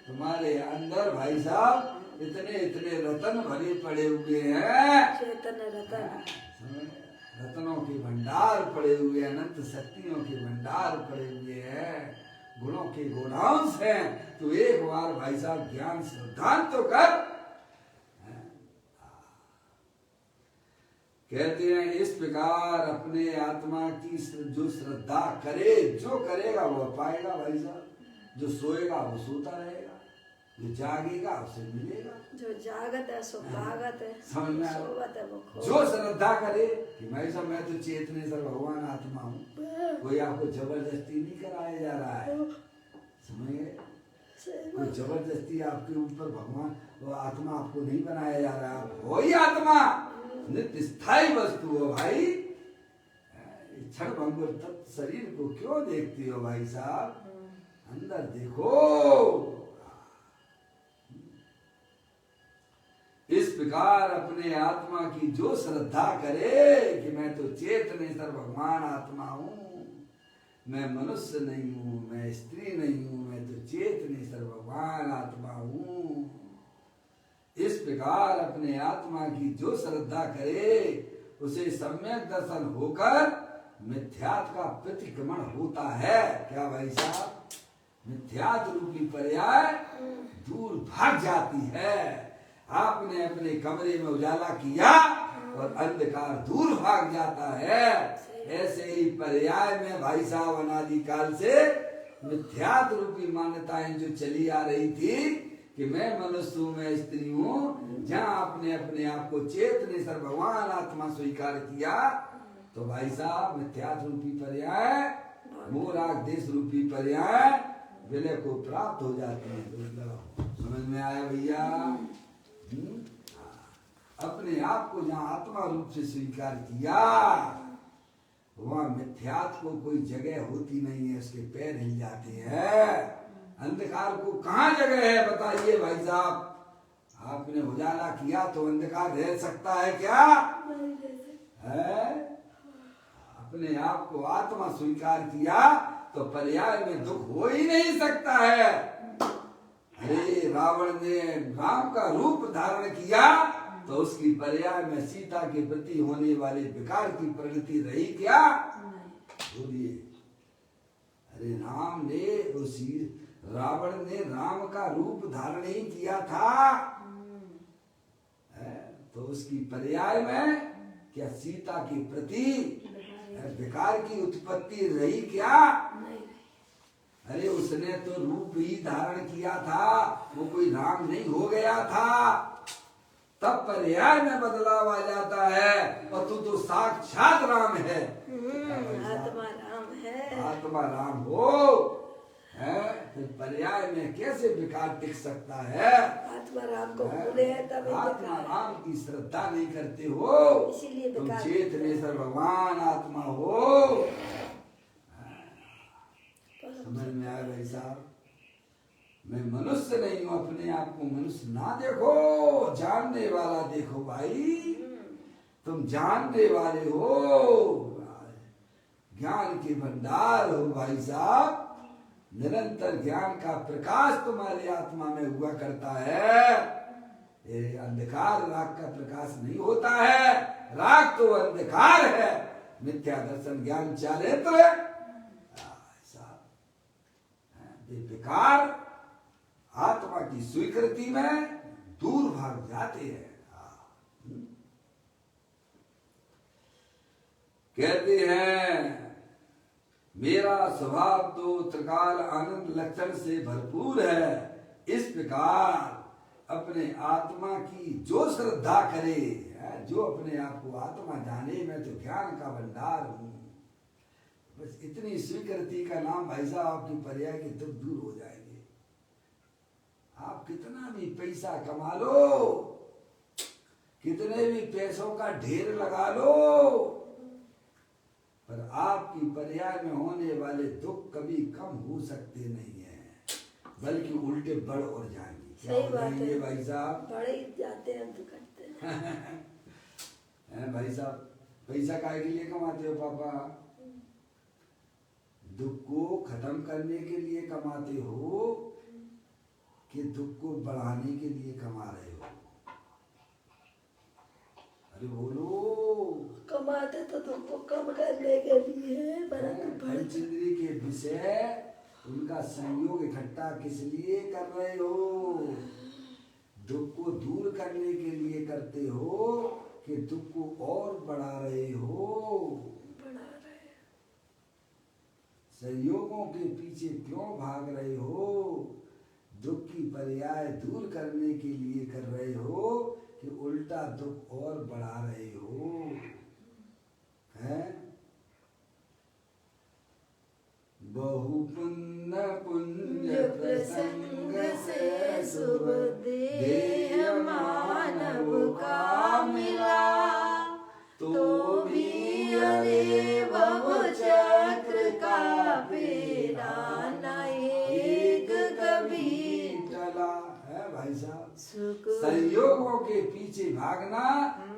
तुम्हारे अंदर भाई साहब इतने इतने रतन भरे पड़े हुए हैं। चेतन रतन, रत्नों के भंडार पड़े हुए, अनंत शक्तियों के भंडार पड़े हुए हैं, गुणों के गुणांश हैं। तो एक बार भाई साहब ज्ञान सिद्धांत तो कर। कहते हैं इस प्रकार अपने आत्मा की जो श्रद्धा करे, जो करेगा वो पाएगा भाई साहब। जो सोएगा वो सोता रहेगा, जो जागेगा उसे मिलेगा। जो जागत है सो भागत है, समझ में आया? सोवत है वो खोवत। जो श्रद्धा करे कि भाई साहब मैं तो चेतनेश्वर भगवान आत्मा हूँ, कोई आपको जबरदस्ती नहीं कराया जा रहा है। समझ गए? कोई जबरदस्ती आपके ऊपर भगवान वो आत्मा आपको नहीं बनाया जा रहा है। वही आत्मा नित्य स्थायी वस्तु हो भाई। क्षण भंगुर तत्व शरीर को क्यों देखती हो भाई साहब? अंदर देखो। इस प्रकार अपने आत्मा की जो श्रद्धा करे कि मैं तो चेतनेश्वर भगवान आत्मा हूँ, मैं मनुष्य नहीं हूँ, मैं स्त्री नहीं हूँ, मैं तो चेतनेश्वर भगवान आत्मा हूँ। इस प्रकार अपने आत्मा की जो श्रद्धा करे उसे सम्यक दर्शन होकर मिथ्यात्व का प्रतिक्रमण होता है। क्या भाई साहब? मिथ्यात्व रूपी पर्याय दूर भाग जाती है। आपने अपने कमरे में उजाला किया और अंधकार दूर भाग जाता है। ऐसे ही पर्याय में भाई साहब अनादिकाल से मिथ्यात्व रूपी मान्यताएं जो चली आ रही थी कि मैं मनुष्य हूँ, मैं स्त्री हूँ, जहाँ आपने अपने आप को चेतनेश्वर भगवान आत्मा स्वीकार किया तो भाई साहब मिथ्यात्व रूपी पर्याय, मोराग देश रूपी पर्याय विलय को प्राप्त हो जाते हैं। समझ में आया भैया? अपने आप को जहाँ आत्मा रूप से स्वीकार किया वहाँ मिथ्यात्व को कोई जगह होती नहीं है, उसके पैर हिल जाते हैं। अंधकार को कहाँ जगह है बताइए भाई साहब? आपने उजाला किया तो अंधकार रह सकता है क्या? है? अपने आप को आत्मा स्वीकार किया तो पर्याय में दुख हो ही नहीं सकता है। अरे रावण ने राम का रूप धारण किया तो उसकी पर्याय में सीता के प्रति होने वाले विकार की प्रगति रही क्या? बोलिए। अरे रावण ने राम का रूप धारण ही किया था, तो उसकी पर्याय में क्या सीता के प्रति विकार की उत्पत्ति रही क्या? अरे उसने तो रूप ही धारण किया था, वो कोई राम नहीं हो गया था। तब पर्याय में बदलाव आ जाता है और तू तो साक्षात राम है। आत्मा राम है। आत्मा राम हो है। फिर पर्याय में कैसे विकार टिक सकता है? आत्मा राम को भूले है तब ये आत्मा विकार है। राम की श्रद्धा नहीं करते हो, इसीलिए तुम विकार चेतनेश्वर भगवान आत्मा हो। समझ में आया भाई साहब? मैं मनुष्य नहीं हूं, अपने आप को मनुष्य ना देखो, जानने वाला देखो भाई। तुम जानने वाले हो, ज्ञान के भंडार हो भाई साहब। निरंतर ज्ञान का प्रकाश तुम्हारी आत्मा में हुआ करता है। ये अंधकार राग का प्रकाश नहीं होता है। राग तो अंधकार है, मिथ्या दर्शन ज्ञान चारित्र विकार आत्मा की स्वीकृति में दूर भाग जाते हैं। कहते हैं मेरा स्वभाव तो त्रिकाल आनंद लक्षण से भरपूर है। इस प्रकार अपने आत्मा की जो श्रद्धा करे, जो अपने आप को आत्मा जाने, मैं तो ज्ञान का भंडार हूं, बस इतनी स्वीकृति का नाम भाई साहब आपकी पर्याय के दुख दूर हो जाएंगे। आप कितना भी पैसा कमा लो, कितने भी पैसों का ढेर लगा लो, पर आपकी पर्याय में होने वाले दुख कभी कम हो सकते नहीं है, बल्कि उल्टे बढ़ और जाएंगे। सही बात है भाई साहब, बढ़ ही जाते हैं तो करते हैं। भाई साहब, पैसा काहे के लिए कमाते हो पापा? दुख को खत्म करने के लिए कमाते हो कि दुख को बढ़ाने के लिए कमा रहे हो? अरे बोलो। कमाते तो तुमको कम करने के लिए, पंचेंद्रिय के विषय उनका संयोग इकट्ठा किस लिए कर रहे हो? दुख को दूर करने के लिए करते हो कि दुख को और बढ़ा रहे हो? बढ़ा रहे। संयोगों के पीछे क्यों भाग रहे हो? दुख की पर्याय दूर करने के लिए कर रहे हो कि उल्टा दुख और बढ़ा रहे हो? हैं? बहु पुण्य पुण्य प्रसंग से शुभ देह मानव का मिला, तो भी अरे भव चक्र का फेरा न एक कभी टला। है भाई साहब, संयोगों के पीछे भागना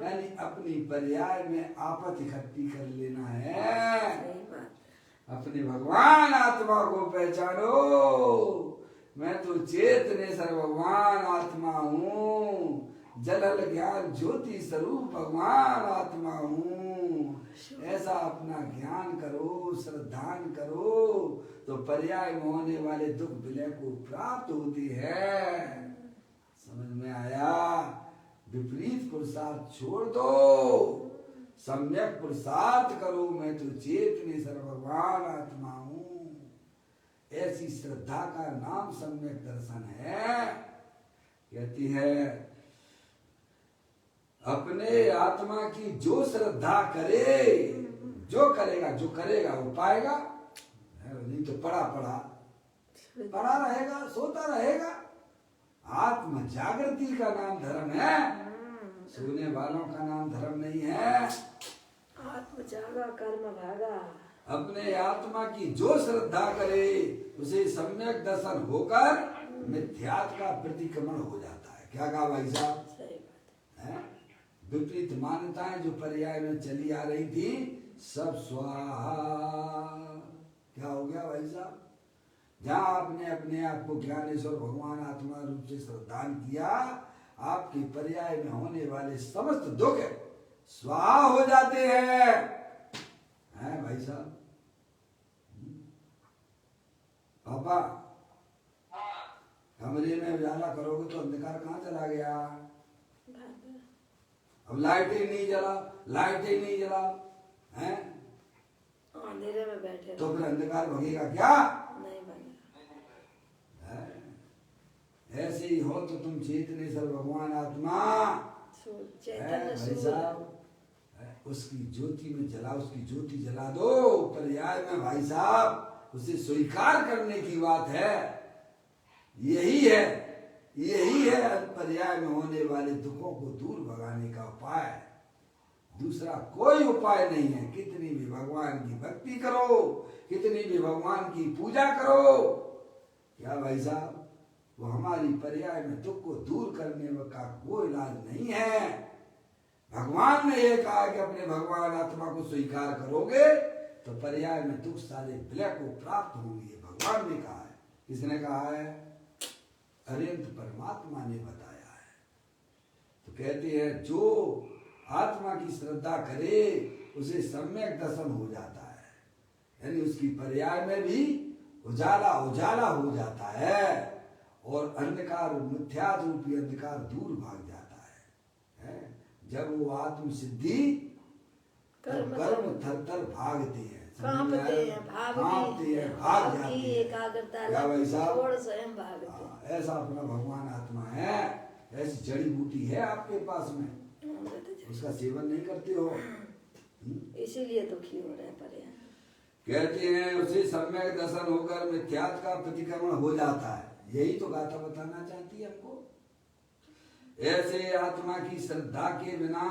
यानी अपनी पर्याय में आपत इकट्ठी कर लेना है। अपने भगवान आत्मा को पहचानो। मैं तो चेतनेश्वर भगवान आत्मा हूँ, जलल ज्ञान ज्योति स्वरूप भगवान आत्मा हूँ। ऐसा अपना ज्ञान करो, श्रद्धान करो, तो पर्याय में होने वाले दुख विलय को प्राप्त होती है। समझ में आया? विपरीत पुरुषार्थ छोड़ दो, सम्यक पुरुषार्थ करो। मैं तो चेतनेश्वर भगवान आत्मा हूँ। ऐसी श्रद्धा का नाम सम्यक दर्शन है। कहती है अपने आत्मा की जो श्रद्धा करे, जो करेगा, जो करेगा वो पाएगा। नहीं तो पड़ा रहेगा, सोता रहेगा। आत्म जागृति का नाम धर्म है, सोने वालों का नाम धर्म नहीं है। आत्म जागा कर्म भागा। अपने आत्मा की जो श्रद्धा करे उसे सम्यक दर्शन होकर मिथ्यात्व का प्रतिक्रमण हो जाता है। क्या कहा भाई साहब? सही बात है। विपरीत मान्यताएं जो पर्याय में चली आ रही थी सब स्वाहा। क्या हो गया भाई साहब? जहाँ आपने अपने आप को ज्ञानेश्वर भगवान आत्मा रूप से श्रद्धान किया, आपके पर्याय में होने वाले समस्त दुख स्वाहा हो जाते हैं भाई साहब। पापा, कमरे में उजाला करोगे तो अंधकार कहाँ चला गया? अब लाइट ही नहीं जला है, अंधेरे में बैठे तो फिर अंधकार भगेगा क्या? नहीं भगेगा। ऐसे ही हो तो तुम चेतनेश्वर भगवान आत्मा चैतन्य भाई साहब, उसकी ज्योति में जला, उसकी ज्योति जला दो। पर्याय में भाई साहब उसे स्वीकार करने की बात है। यही है पर्याय में होने वाले दुखों को दूर भगाने का उपाय। दूसरा कोई उपाय नहीं है। कितनी भी भगवान की भक्ति करो, कितनी भी भगवान की पूजा करो, क्या भाई साहब, वो हमारी पर्याय में दुख को दूर करने का वो इलाज नहीं है। भगवान ने ये कहा कि अपने भगवान आत्मा को स्वीकार करोगे तो पर्याय में दुख सारे विलय को प्राप्त होंगे। भगवान ने कहा है। किसने कहा है? अरिहंत परमात्मा ने बताया है। तो कहते हैं जो आत्मा की श्रद्धा करे उसे सम्यक दर्शन हो जाता है, यानी उसकी पर्याय में भी उजाला उजाला हो जाता है और अंधकार मिथ्या रूपी अंधकार दूर भाग जाता है? जब वो आत्म सिद्धि कर्म थर थर भागते हैं, कांपते हैं, भाग जाते हैं, एकाग्रता क्या भाई साहब? छोड़ स्वयं भागते। ऐसा अपना भगवान आत्मा है, ऐसी जड़ी बूटी है आपके पास में, उसका सेवन नहीं करते हो, इसीलिए दुखी हो रहे हैं पर्याय। कहते हैं उसे सम्यक दर्शन होकर मिथ्यात्व का प्रतिक्रमण हो जाता है। यही तो गाथा बताना चाहती है हमको। ऐसे आत्मा की श्रद्धा के बिना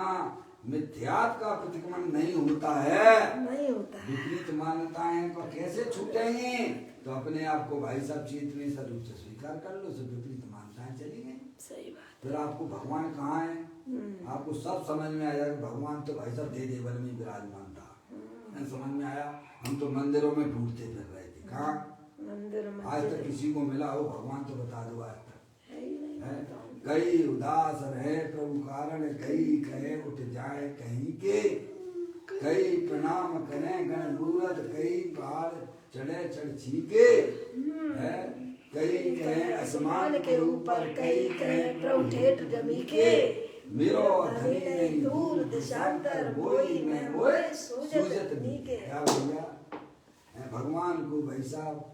मिथ्यात्व का प्रतिक्रमण नहीं होता है, नहीं होता है। विपरीत मान्यताएं तो कैसे छूटेंगी? तो अपने आप को भाई साहब चेतने स्वरूप से स्वीकार कर लो, सब विपरीत मान्यताएं चली गई। सही बात। फिर आपको भगवान कहाँ है? आपको सब समझ में आया कि भगवान तो भाई साहब दे देवर में विराजमान था। समझ में आया? हम तो मंदिरों में ढूंढते फिर रहे थे। कहाँ मंदिर में आज तक किसी को मिला हो भगवान तो बता दो आज तक है ही नहीं। है? कई उदास रहे प्रभु कारण, कई कहे उठ जाए कहीं के, कई प्रणाम करें गण मूरत, कई पहाड़ चढ़े चढ़ छीके, है? कई कहे आसमान के ऊपर, कई कहे प्रभु ठेठ जमी के, मेरो धनी नहीं दूर देशांतर, बोई मैं बोए सूझत नीके। क्या भैया, भगवान को भाई साहब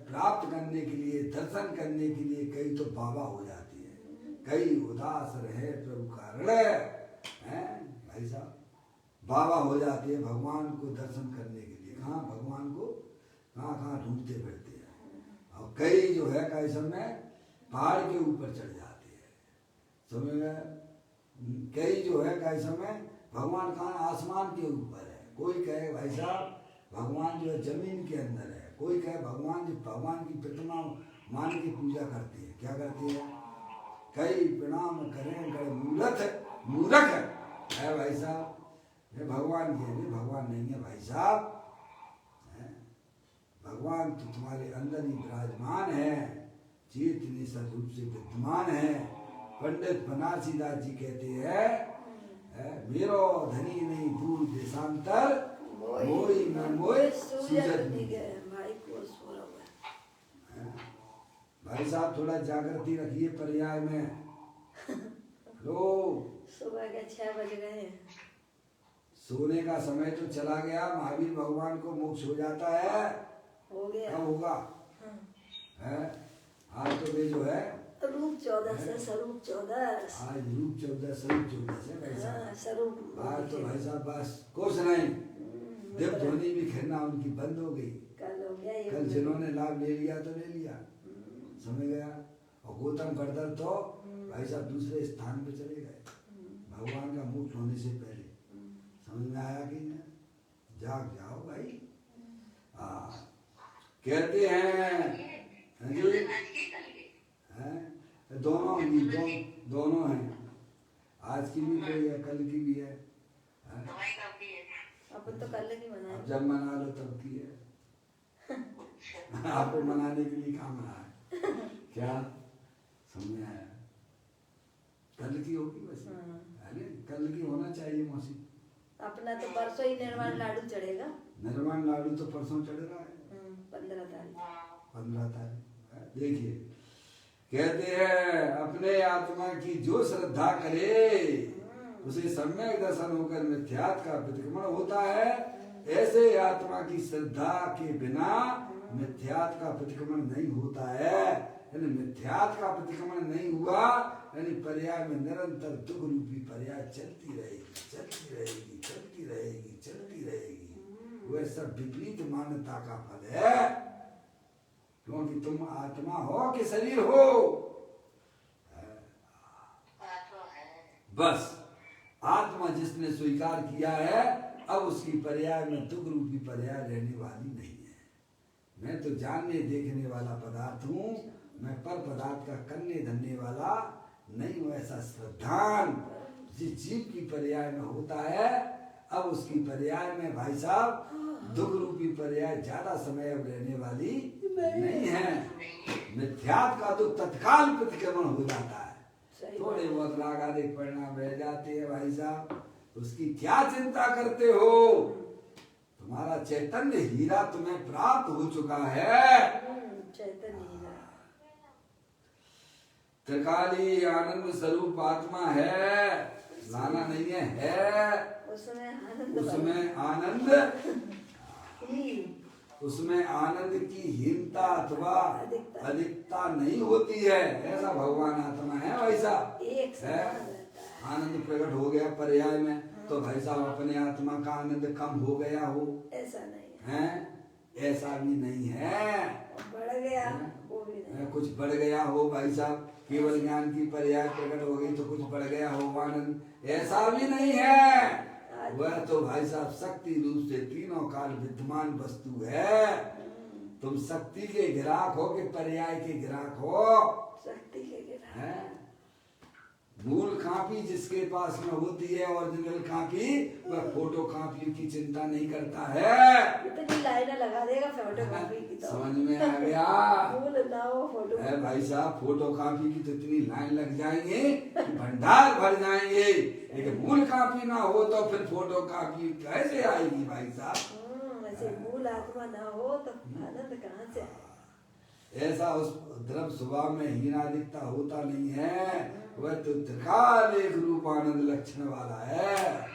प्राप्त करने के लिए, दर्शन करने के लिए कई तो बाबा हो जाती है, कई उदास रहे प्रभु कारण, भाई साहब बाबा हो जाते हैं भगवान को दर्शन करने के लिए। कहाँ भगवान को कहाँ ढूंढते फिरते हैं। और कई जो है कई समय पहाड़ के ऊपर चढ़ जाते हैं, समझ में? कई जो है कई समय भगवान कहाँ आसमान के ऊपर है, कोई कहे भाई साहब भगवान जो है जमीन के अंदर है, कोई कहे भगवान जो भगवान की प्रतिमा मान की पूजा करती है। क्या करती है? कई प्रणाम करें गए मूर्ख है भाई साहब, ये भगवान की है, भगवान नहीं है भाई साहब। भगवान तो तुम्हारे अंदर ही विराजमान है, चेतनी स्वरूप से विद्यमान है। पंडित बनारसीदास जी कहते हैं मेरो धनी नहीं दूर देशांतर, मोई मैं मोई सूझत नीके। भाई को सो रहा है। भाई साहब थोड़ा जागृति रखिए पर्याय में। लो सुबह के 6 बज गए। सोने का समय तो चला गया, महावीर भगवान को मोक्ष हो जाता है। हो गया। कब होगा? है आज तो वे जो है रूप 14 से स्वरूप 14। आज रूप 14 स्वरूप 14 से भाई साहब। स्वरूप आज तो भाई साहब बस कुछ नहीं, देव ध्वनि भी खेलना उनकी बंद हो गई। कल हो गया ये। कल जिन्होंने लाभ ले लिया तो ले लिया, समझ गया। और गौतम करदर तो भाई साहब दूसरे स्थान पे चले गए भगवान का मुक्त होने से पहले। समझ में आया कि नहीं? जाग जाओ भाई। कहते हैं जी दोनों हैं, आज की भी कोई है, कल की भी है। अपन तो कल की मनाए। अब जब मना लो तब की है। आपको मनाने के लिए कहाँ मना है? क्या समझ में आया? कल की होगी बस। अरे कल की होना चाहिए मौसी। अपना तो परसों ही निर्वाण लाडू चढ़ेगा। निर्वाण लाडू तो परसों चढ़ रहा है, 15 तारीख। 15 तारीख। देखिए कहते हैं अपने आत्मा की जो श्रद्धा करे उसे सम्यक दर्शन होकर मिथ्यात्व का प्रतिक्रमण होता है। ऐसे आत्मा की श्रद्धा के बिना मिथ्यात्व का प्रतिक्रमण नहीं होता है। यानी मिथ्यात्व का प्रतिक्रमण नहीं हुआ यानी पर्याय में निरंतर दुख रूपी पर्याय चलती रहेगी, चलती रहेगी, चलती रहेगी, चलती रहेगी। वह सब विपरीत मान्यता का फल है, क्योंकि तुम आत्मा हो कि शरीर हो? बस आत्मा जिसने स्वीकार किया है, अब उसकी पर्याय में दुख रूपी पर्याय रहने वाली नहीं है। मैं तो जानने देखने वाला पदार्थ हूँ, मैं पर पदार्थ का करने धरने वाला नहीं हूँ। ऐसा श्रद्धान जिस जीव की पर्याय में होता है, अब उसकी पर्याय में भाई साहब दुख रूपी पर्याय ज्यादा समय अब रहने वाली नहीं है। मिथ्यात्व का दुख तत्काल प्रतिक्रमण हो जाता है। थोड़े बहुत राग आदि परिणाम रह जाते हैं भाई साहब, उसकी क्या चिंता करते हो? तुम्हारा चैतन्य हीरा तुम्हें प्राप्त हो चुका है। चैतन्य हीरा त्रिकाली आनंद स्वरूप आत्मा है, लाना नहीं है। उसमें आनंद उसमें आनंद की हीनता अथवा अधिकता नहीं होती है। ऐसा भगवान आत्मा है भाई साहब। एक है आनंद प्रकट हो गया पर्याय में, तो भाई साहब अपने आत्मा का आनंद कम हो गया हो? ऐसा नहीं है, ऐसा भी नहीं है। बढ़ गया वो भी नहीं। कुछ बढ़ गया हो भाई साहब, केवल ज्ञान की पर्याय प्रकट हो गई तो कुछ बढ़ गया हो आनंद, ऐसा भी नहीं है। वह तो भाई साहब शक्ति रूप से तीनों काल विद्यमान वस्तु है। तुम शक्ति के ग्राहक हो कि पर्याय के ग्राहक हो? शक्ति के ग्राहक है। मूल कॉपी जिसके पास में होती है, ओरिजिनल कॉपी, वह फोटो कॉपी की चिंता नहीं करता है। इतनी लाइनें लगा देगा फोटो कॉपी की तो समझ में आ गया? मूल ना हो फोटो है भाई साहब, फोटो कॉपी की तो इतनी लाइन लग जाएंगे कि भंडार भर जाएंगे, लेकिन मूल कॉपी ना हो तो फिर फोटो कॉपी कैसे आएगी भाई साहब? ऐसे मूल आत्मा ना हो तो आनंद कहाँ से आए? ऐसा उस द्रव स्वभाव में हीनादिकता होता नहीं है। वह तो त्रिकाल एक रूप आनंद लक्षण वाला है।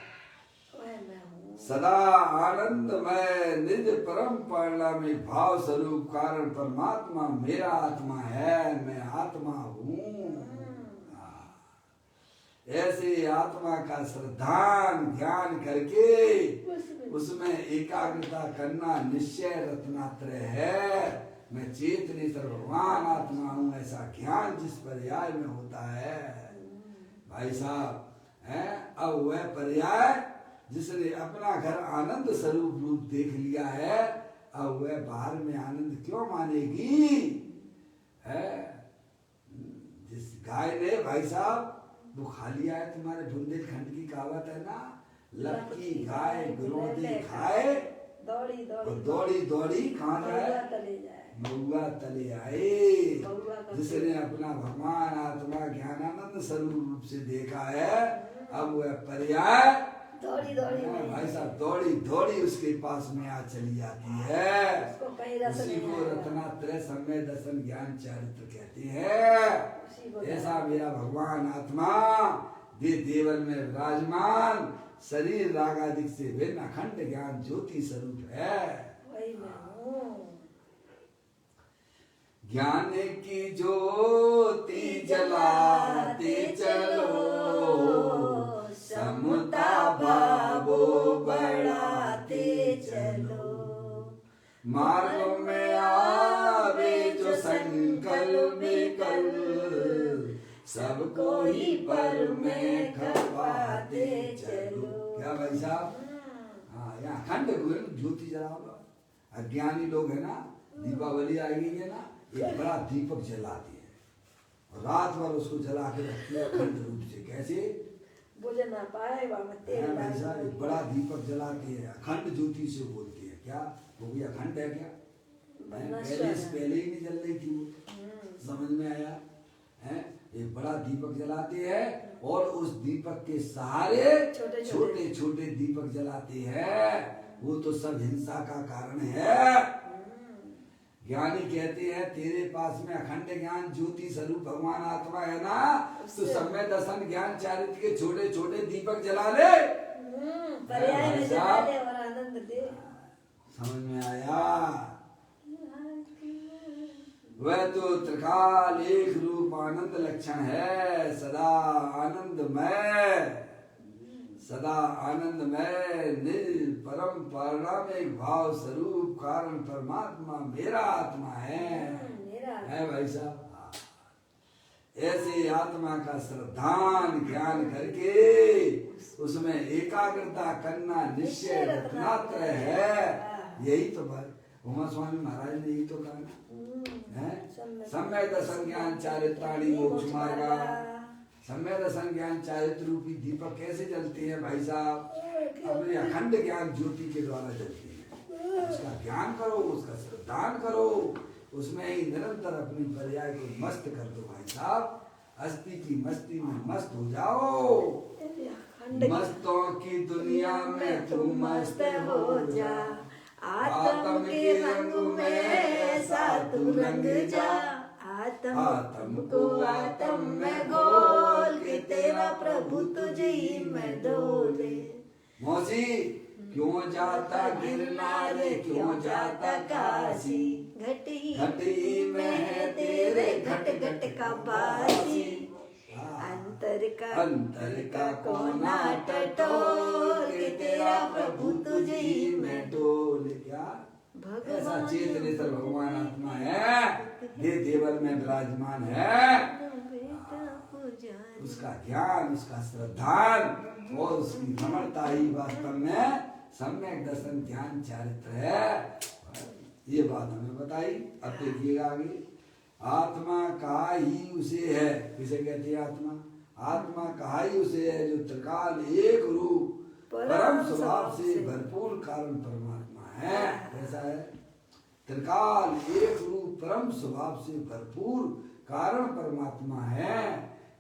सदा आनंदमय निज परम परिणामी भाव स्वरूप कारण परमात्मा मेरा आत्मा है, मैं आत्मा हूँ। ऐसे आत्मा का श्रद्धान ज्ञान करके उसमें एकाग्रता करना निश्चय रत्नात्रय है। मैं चेतनेतर भगवान आत्मा हूँ, ऐसा ज्ञान जिस पर्याय में होता है भाई साहब है। अब वह पर्याय जिसने अपना घर आनंद स्वरूप रूप देख लिया है, अब वह बाहर में आनंद क्यों मानेगी? है जिस गाय ने भाई साहब वो खा लिया है, तुम्हारे बुंदेलखंड की कहावत है ना, लकी गाय गुरोदे खाए दौड़ी दौड़ी कहाँ जाए? महुआ तले आए। जिसने अपना भगवान आत्मा ज्ञानानंद स्वरूप रूप से देखा है, अब वह पर्याय दौड़ी भाई साहब दौड़ी दौड़ी उसके पास में आ चली जाती है। उसी को रत्नात्रय समय दर्शन ज्ञान चरित्र कहते हैं। ऐसा मेरा भगवान आत्मा देवल में विराजमान शरीर रागादिक से भिन्न अखंड ज्ञान ज्योति स्वरूप है। ज्ञान की ज्योति जलाते चलो, समता भावो बढ़ाते चलो। मार्ग में आवे जो संकल्प विकल्प, सबको ही पर में खपाते चलो। क्या भाई साहब? हाँ, यहाँ अखंड ज्योति जलाओ। अज्ञानी लोग है ना, दीपावली आ गई है ना, एक बड़ा दीपक जलाती है, रात भर उसको जला के रखती है अखंड रूप से। कैसे बुझ ना पाए ऐसा एक बड़ा दीपक जलाती है, अखंड ज्योति से बोलती है। क्या वो भी अखंड है क्या? पहले ही नहीं जल रही थी वो। समझ में आया है? एक बड़ा दीपक जलाते हैं और उस दीपक के सहारे छोटे छोटे दीपक जलाते हैं। वो तो सब हिंसा का कारण है। ज्ञानी कहते हैं तेरे पास में अखंड ज्ञान ज्योति स्वरूप भगवान आत्मा है ना, तो समय दर्शन ज्ञान चारित्र के छोटे छोटे दीपक जला ले। पर्याय में जला ले और आनंद दे। समझ में आया? वह तो त्रिकाल एक रूप आनंद लक्षण है। सदा आनंदमय, सदा आनंदमय निज परम परिणामिक भाव स्वरूप कारण परमात्मा मेरा आत्मा है। भाई साहब? ऐसे आत्मा का श्रद्धान ज्ञान करके उसमें एकाग्रता करना निश्चय रत्नात्र है। यही तो बात उमा स्वामी महाराज ने यही तो कहा है। सम्यक दर्शन ज्ञान चारित्राणी मोक्ष मार्गा। सम्यक दर्शन ज्ञान चारित्र रूपी दीपक कैसे जलते हैं भाई साहब? अपने अखंड ज्ञान ज्योति के द्वारा जलते हैं। उसका ज्ञान करो, उसका श्रद्धान करो, उसमें ही निरंतर अपनी पर्याय को मस्त कर दो भाई साहब। अस्थि की मस्ती में मस्त हो जाओ। मस्तों की दुनिया में तुम मस्त हो जा। आत्म के रंग में ऐसा तू रंग जा। आत्म को आत्म में घोल के तेरा प्रभु तुझे ही में डोले। मौसी क्यों जाता गिरनार, क्यों जाता काशी? घटी में है तेरे घट घट का बासी। अंतर का कोना टटोल के तेरा प्रभु तुझे ही में डोले। क्या ऐसा चेतनेश्वर भगवान आत्मा है, ये देवर में विराजमान है। उसका ज्ञान, उसका श्रद्धान और उसकी नम्रता ही वास्तव में सम्यक दर्शन ज्ञान चारित्र है। ये बात हमें बताई। अब देखिएगा आगे। आत्मा कहा ही उसे है। किसे कहते हैं आत्मा? आत्मा कहा ही उसे है जो त्रिकाल एक रूप परम स्वभाव से भरपूर कारण परमात्मा है। कैसा है? त्रिकाल एक रूप परम स्वभाव से भरपूर कारण परमात्मा है।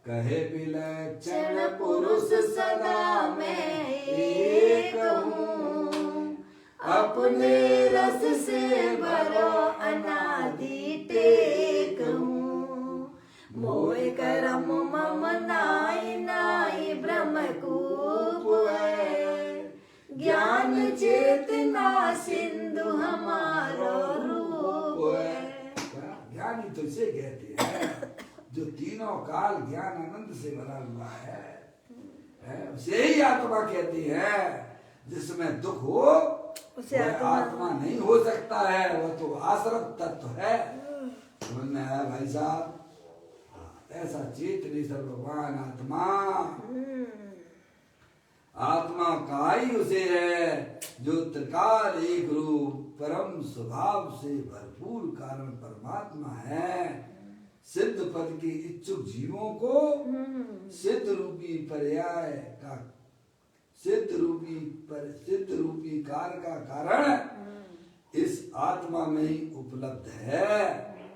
कहे विलक्षण पुरुष सदा मैं एक हूँ। अपने रस से भरो अनादि टेक हूँ। मोह करम मम नाई नाई ब्रह्म कूप है। ज्ञान चेतना सिंधु हमारो रूप है। ज्ञानी तो इसे कहते हैं जो तीनों काल ज्ञान आनंद से भरा हुआ है। उसे ही आत्मा कहती है। जिसमें दुख हो उसे आत्मा नहीं हो सकता है, वह तो आश्रत तत्व है। समझ में आया भाई साहब? ऐसा चेतनेश्वर भगवान आत्मा, आत्मा का ही उसे है जो त्रिकाल एक रूप परम स्वभाव से भरपूर कारण परमात्मा है। सिद्ध पद के इच्छुक जीवों को सिद्ध रूपी पर्याय का सिद्ध रूपी कार्य का कारण इस आत्मा में ही उपलब्ध है।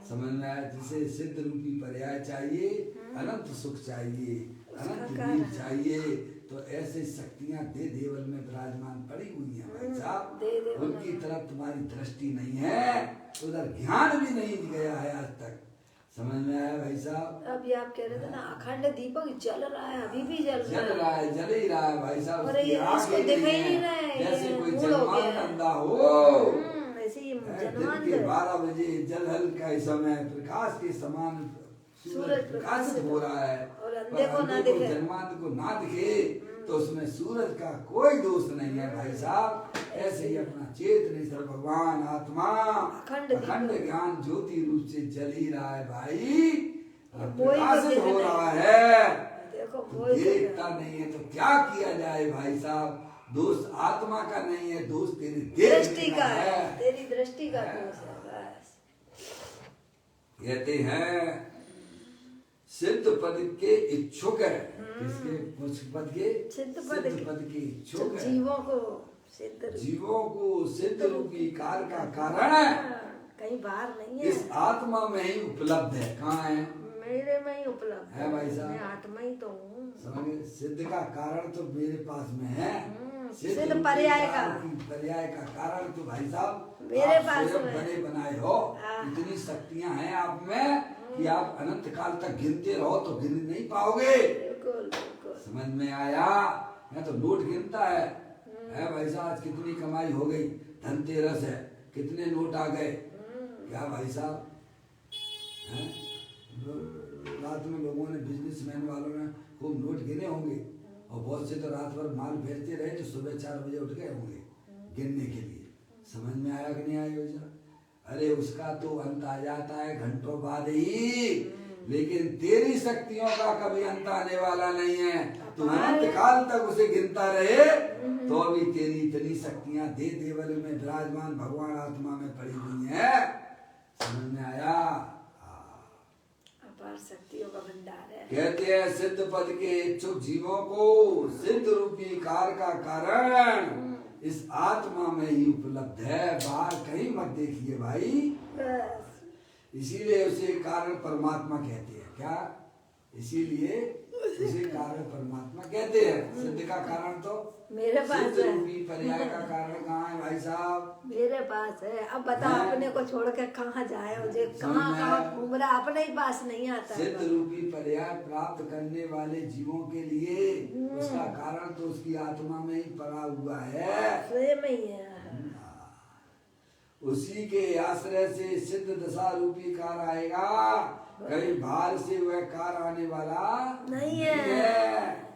समझ में आया? जिसे सिद्ध रूपी पर्याय चाहिए, अनंत सुख चाहिए, अनंत वीर चाहिए, तो ऐसे शक्तियां दे देवल में विराजमान पड़ी हुई हैं भाई साहब। उनकी तरफ तुम्हारी दृष्टि नहीं है, उधर ज्ञान भी नहीं गया है आज तक। समझ में आया भाई साहब? अभी आप कह रहे थे ना अखंड दीपक जल रहा है, अभी भी जल जल ही रहा है भाई साहब। और इसको दिख ही नहीं रहा है, जैसे कोई जलमान धंधा हो। ऐसे ही दिन के 12 बजे जलहल का समय प्रकाश के समान सूरज प्रकाशित हो रहा है और अंधे को ना दिखे, जन्मांत को ना दिखे, तो उसमें सूरज का कोई दोष नहीं है भाई साहब। ऐसे ही अपना चेतनेश्वर भगवान आत्मा अखंड ज्ञान ज्योति रूप से जल ही रहा है भाई, प्रकाशित हो रहा है। देखता नहीं है तो क्या किया जाए भाई साहब? दोष आत्मा का नहीं है, दोष तेरी दृष्टि का है। तेरी दृष्टि का दोष है बस। कहते हैं सिद्ध पद के इच्छुक है। किसके? कुछ पद के सिद्ध पद के इच्छुक है। जीवों को सिद्ध रूपी कार्य का कारण है, कहीं बाहर नहीं है, इस आत्मा में ही उपलब्ध है। कहाँ है? मेरे में ही उपलब्ध है भाई साहब। मैं आत्मा ही तो हूँ। समझे? सिद्ध का कारण तो मेरे पास में है। सिद्ध पर्याय का कारण तो भाई साहब मेरे पास बने बनाए हो। इतनी शक्तियां हैं आप में कि आप अनंत काल तक गिनते रहो तो गिन नहीं पाओगे। समझ में आया? मैं तो नोट गिनता है भाई साहब। आज कितनी कमाई हो गई, धनतेरस है, कितने नोट आ गए। क्या भाई साहब? रात में लोगों ने, बिजनेसमैन वालों ने खूब नोट गिने होंगे, और बहुत से तो रात भर माल फेरते रहे तो सुबह 4 बजे उठ गए होंगे गिनने के लिए। समझ में आया कि नहीं आया? अरे उसका तो अंत आ जाता है घंटों बाद ही, लेकिन तेरी शक्तियों का कभी अंत आने वाला नहीं है। तू अनंत काल तक उसे गिनता रहे तो अभी तेरी इतनी शक्तियां दे देवल में विराजमान भगवान आत्मा में पड़ी हुई है। समझ में आया? अपार शक्तियों का भंडार है। कहते हैं सिद्ध पद के इच्छुक जीवों को सिद्ध रूपी कार का कारण इस आत्मा में ही उपलब्ध है, बाहर कहीं मत देखिए भाई। बस इसीलिए उसे कारण परमात्मा कहते हैं। क्या? इसीलिए उसे कारण परमात्मा कहते हैं। सिद्ध का कारण तो मेरे पास सिद्ध है। रूपी पर्याय का कारण कहाँ है भाई साहब? मेरे पास है। अब बता है? अपने को छोड़ के कहाँ जाए, मुझे कहाँ समझ में कहाँ आया? घूम रहा, अपने ही पास नहीं आता है। सिद्ध रूपी पर्याय प्राप्त करने वाले जीवों के लिए उसका कारण तो उसकी आत्मा में ही पड़ा हुआ है। स्वयं ही है। उसी के आश्रय से सिद्ध दशा रूपी कार आएगा, कहीं बाहर से वह कार आने वाला नहीं है।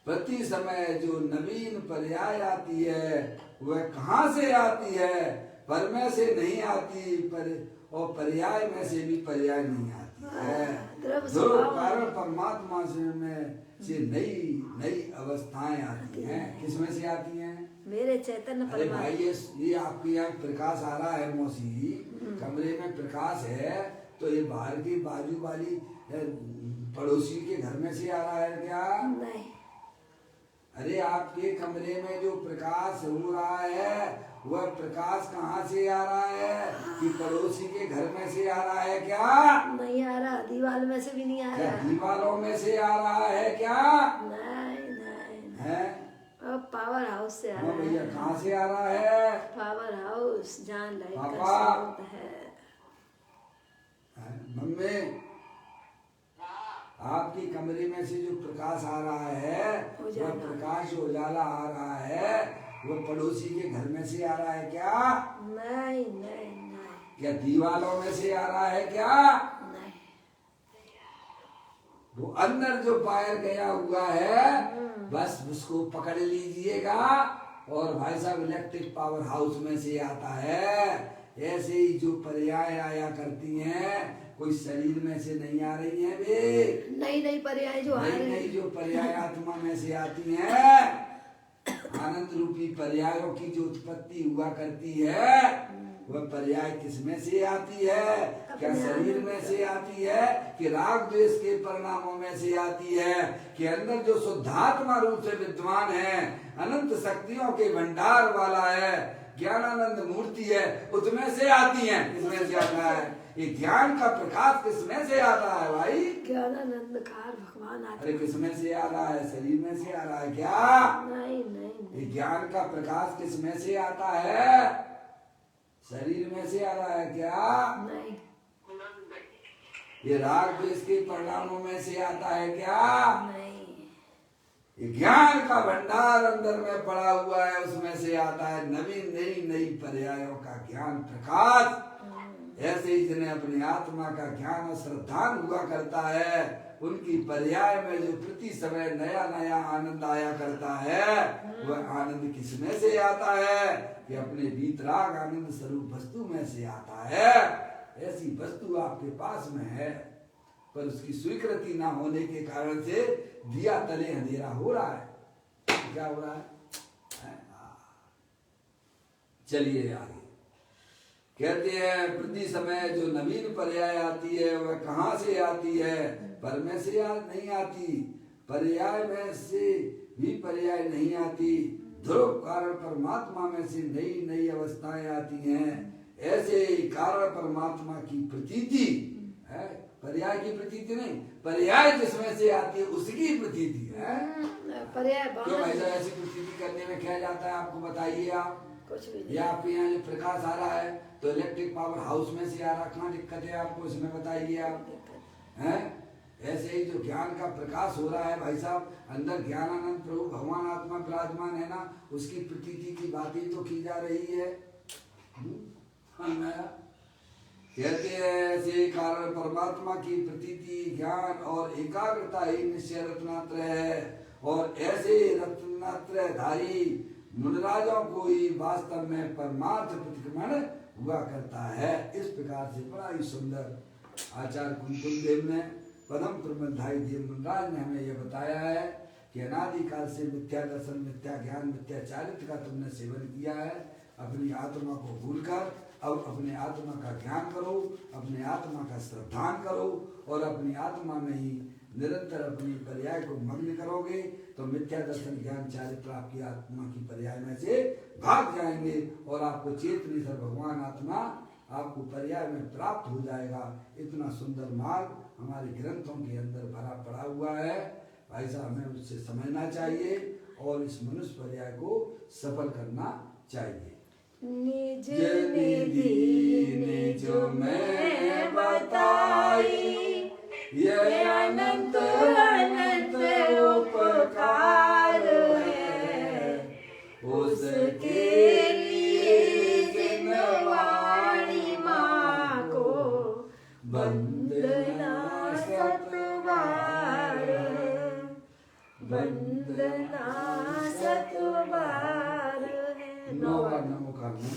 प्रति समय जो नवीन पर्याय आती है वह कहाँ से आती है? पर में से नहीं आती, पर और पर्याय में से भी पर्याय नहीं आती है। जो कारण परमात्मा से नई नई अवस्थाएं आती हैं। किसमें से आती हैं? मेरे चैतन्य अरे परमात्मा। भाई ये आपके यहाँ प्रकाश आ रहा है मौसी, कमरे में प्रकाश है तो ये बाहर की बाजू वाली पड़ोसी के घर में से आ रहा है क्या? नहीं। अरे आपके कमरे में जो प्रकाश हो रहा है वह प्रकाश कहाँ से आ रहा है? कि पड़ोसी के घर में से आ रहा है क्या? नहीं आ रहा, दीवार में से भी नहीं आ क्या रहा। दीवारों में से आ रहा है क्या? नहीं नहीं। है? अब पावर हाउस से आ हाँ रहा भैया है। कहाँ से आ रहा है? पावर हाउस जहाँ लाइट का पापा। स्रोत है। मम्मी आपकी कमरे में से जो प्रकाश आ रहा है वह प्रकाश उजाला आ रहा है, वो पड़ोसी के घर में से आ रहा है क्या? नहीं नहीं नहीं। क्या दीवारों में से आ रहा है क्या? नहीं। वो अंदर जो वायर गया हुआ है बस उसको पकड़ लीजिएगा और भाई साहब इलेक्ट्रिक पावर हाउस में से आता है। ऐसे ही जो पर्याय आया करती हैं कोई शरीर में से नहीं आ रही हैं वे। नई नई पर्याय जो आ नई रहे नई हैं। जो पर्याय आत्मा में से आती हैं, आनंद रूपी पर्यायों की जो उत्पत्ति हुआ करती है वह पर्याय किसमें से आती है? क्या शरीर में से आती है कि राग द्वेष के परिणामों में से आती है? कि अंदर जो शुद्धात्मा रूप से विद्वान है, अनंत शक्तियों के भंडार वाला है, ज्ञानानंद मूर्ति है, उसमें से आती है? किसमें से आता है? ये ज्ञान का प्रकाश किसमें से आता है भाई? ज्ञानानंद कार भगवान आते। अरे किसमें से आ रहा है? शरीर में से आ रहा है क्या? नहीं नहीं। ये ज्ञान का प्रकाश किसमें से आता है? शरीर में से आ रहा है क्या? नहीं। ये राग द्वेष के परिणामों में से आता है क्या? नहीं। ये ज्ञान का भंडार अंदर में पड़ा हुआ है, उसमें से आता है नवीन नई नई पर्यायों का ज्ञान प्रकाश। ऐसे ही जिन्हें अपनी आत्मा का ज्ञान और श्रद्धान हुआ करता है उनकी पर्याय में जो प्रति समय नया नया आनंद आया करता है वह आनंद किसमें से आता है? कि अपने वीतराग आनंद स्वरूप वस्तु में से आता है। ऐसी वस्तु आपके पास में है पर उसकी स्वीकृति ना होने के कारण से दिया तले अंधेरा हो रहा है। क्या हो रहा है? चलिए आगे कहते हैं प्रति समय जो नवीन पर्याय आती है वह कहाँ से आती है? पर में से नहीं आती, पर्याय में से भी पर्याय नहीं आती, ध्रुव कारण परमात्मा में से नई नई अवस्थाएं आती हैं। ऐसे ही कारण परमात्मा की प्रतीति है, पर्याय की प्रतीति नहीं, पर्याय जिसमें से आती है उसकी प्रतीति है। पर्याय क्यों भाई साहब ऐसी प्रतीति करने में क्या जाता है आपको बताइए आप? कुछ भी ये आपके यहाँ जो प्रकाश आ रहा है तो इलेक्ट्रिक पावर हाउस में से आ रहा, कहाँ दिक्कत है आपको इसमें बताइए आप? हैं? ऐसे ही जो ज्ञान का प्रकाश हो रहा है भाई साहब अंदर ज्ञानानंद प्रभु भगवान आत्मा विराजमान है ना, उसकी प्रतीति की बात ही तो की जा रही है। कहते हैं ऐसे कारण परमात्मा की प्रतीति ज्ञान और एकाग्रता ही निश्चय रत्नात्रय है और ऐसे रत्नात्रय धारी मुनराजों को ही वास्तव में परमार्थ प्रतिक्रमण हुआ करता है। इस प्रकार से बड़ा ही सुंदर आचार्य कुंकुम देव ने परम प्रबंधाई देव मुनराज ने हमें यह बताया है कि अनादिकाल से मिथ्या दर्शन, मिथ्या ज्ञान, मिथ्या चारित्र का तुमने सेवन किया है। अपनी आत्मा को भूलकर अब अपने आत्मा का ज्ञान करो, अपने आत्मा का श्रद्धान करो और अपनी आत्मा में ही निरंतर अपनी पर्याय को मग्न करोगे तो मिथ्या दर्शन, ज्ञान, चारित्र आपकी आत्मा की पर्याय में से भाग जाएंगे और आपको चेतनेश्वर भगवान आत्मा आपको पर्याय में प्राप्त हो जाएगा। इतना सुंदर मार्ग हमारे ग्रंथों के अंदर भरा पड़ा हुआ है। भाई साहब हमें उससे समझना चाहिए और इस मनुष्य पर्याय को सफल करना चाहिए। निज निधि निज में बताई, ये अनंत अनंत उपकार है, उसके लिए जिन वाणी माँ को वंदना सतबार, वंदना सतबार है। नौ बार नमो करना।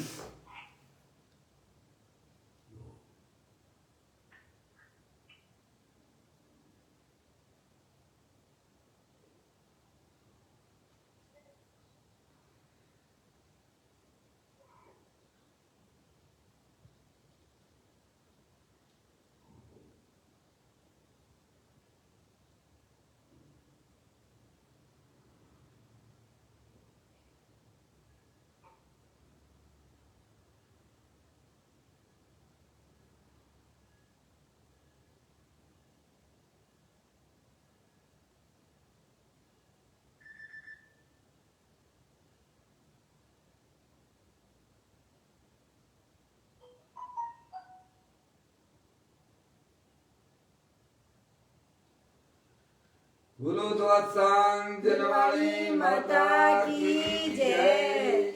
बोलो तो सत्संग जनवाणी माता की जय,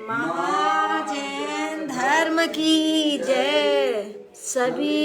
महाजैन धर्म की जय। सभी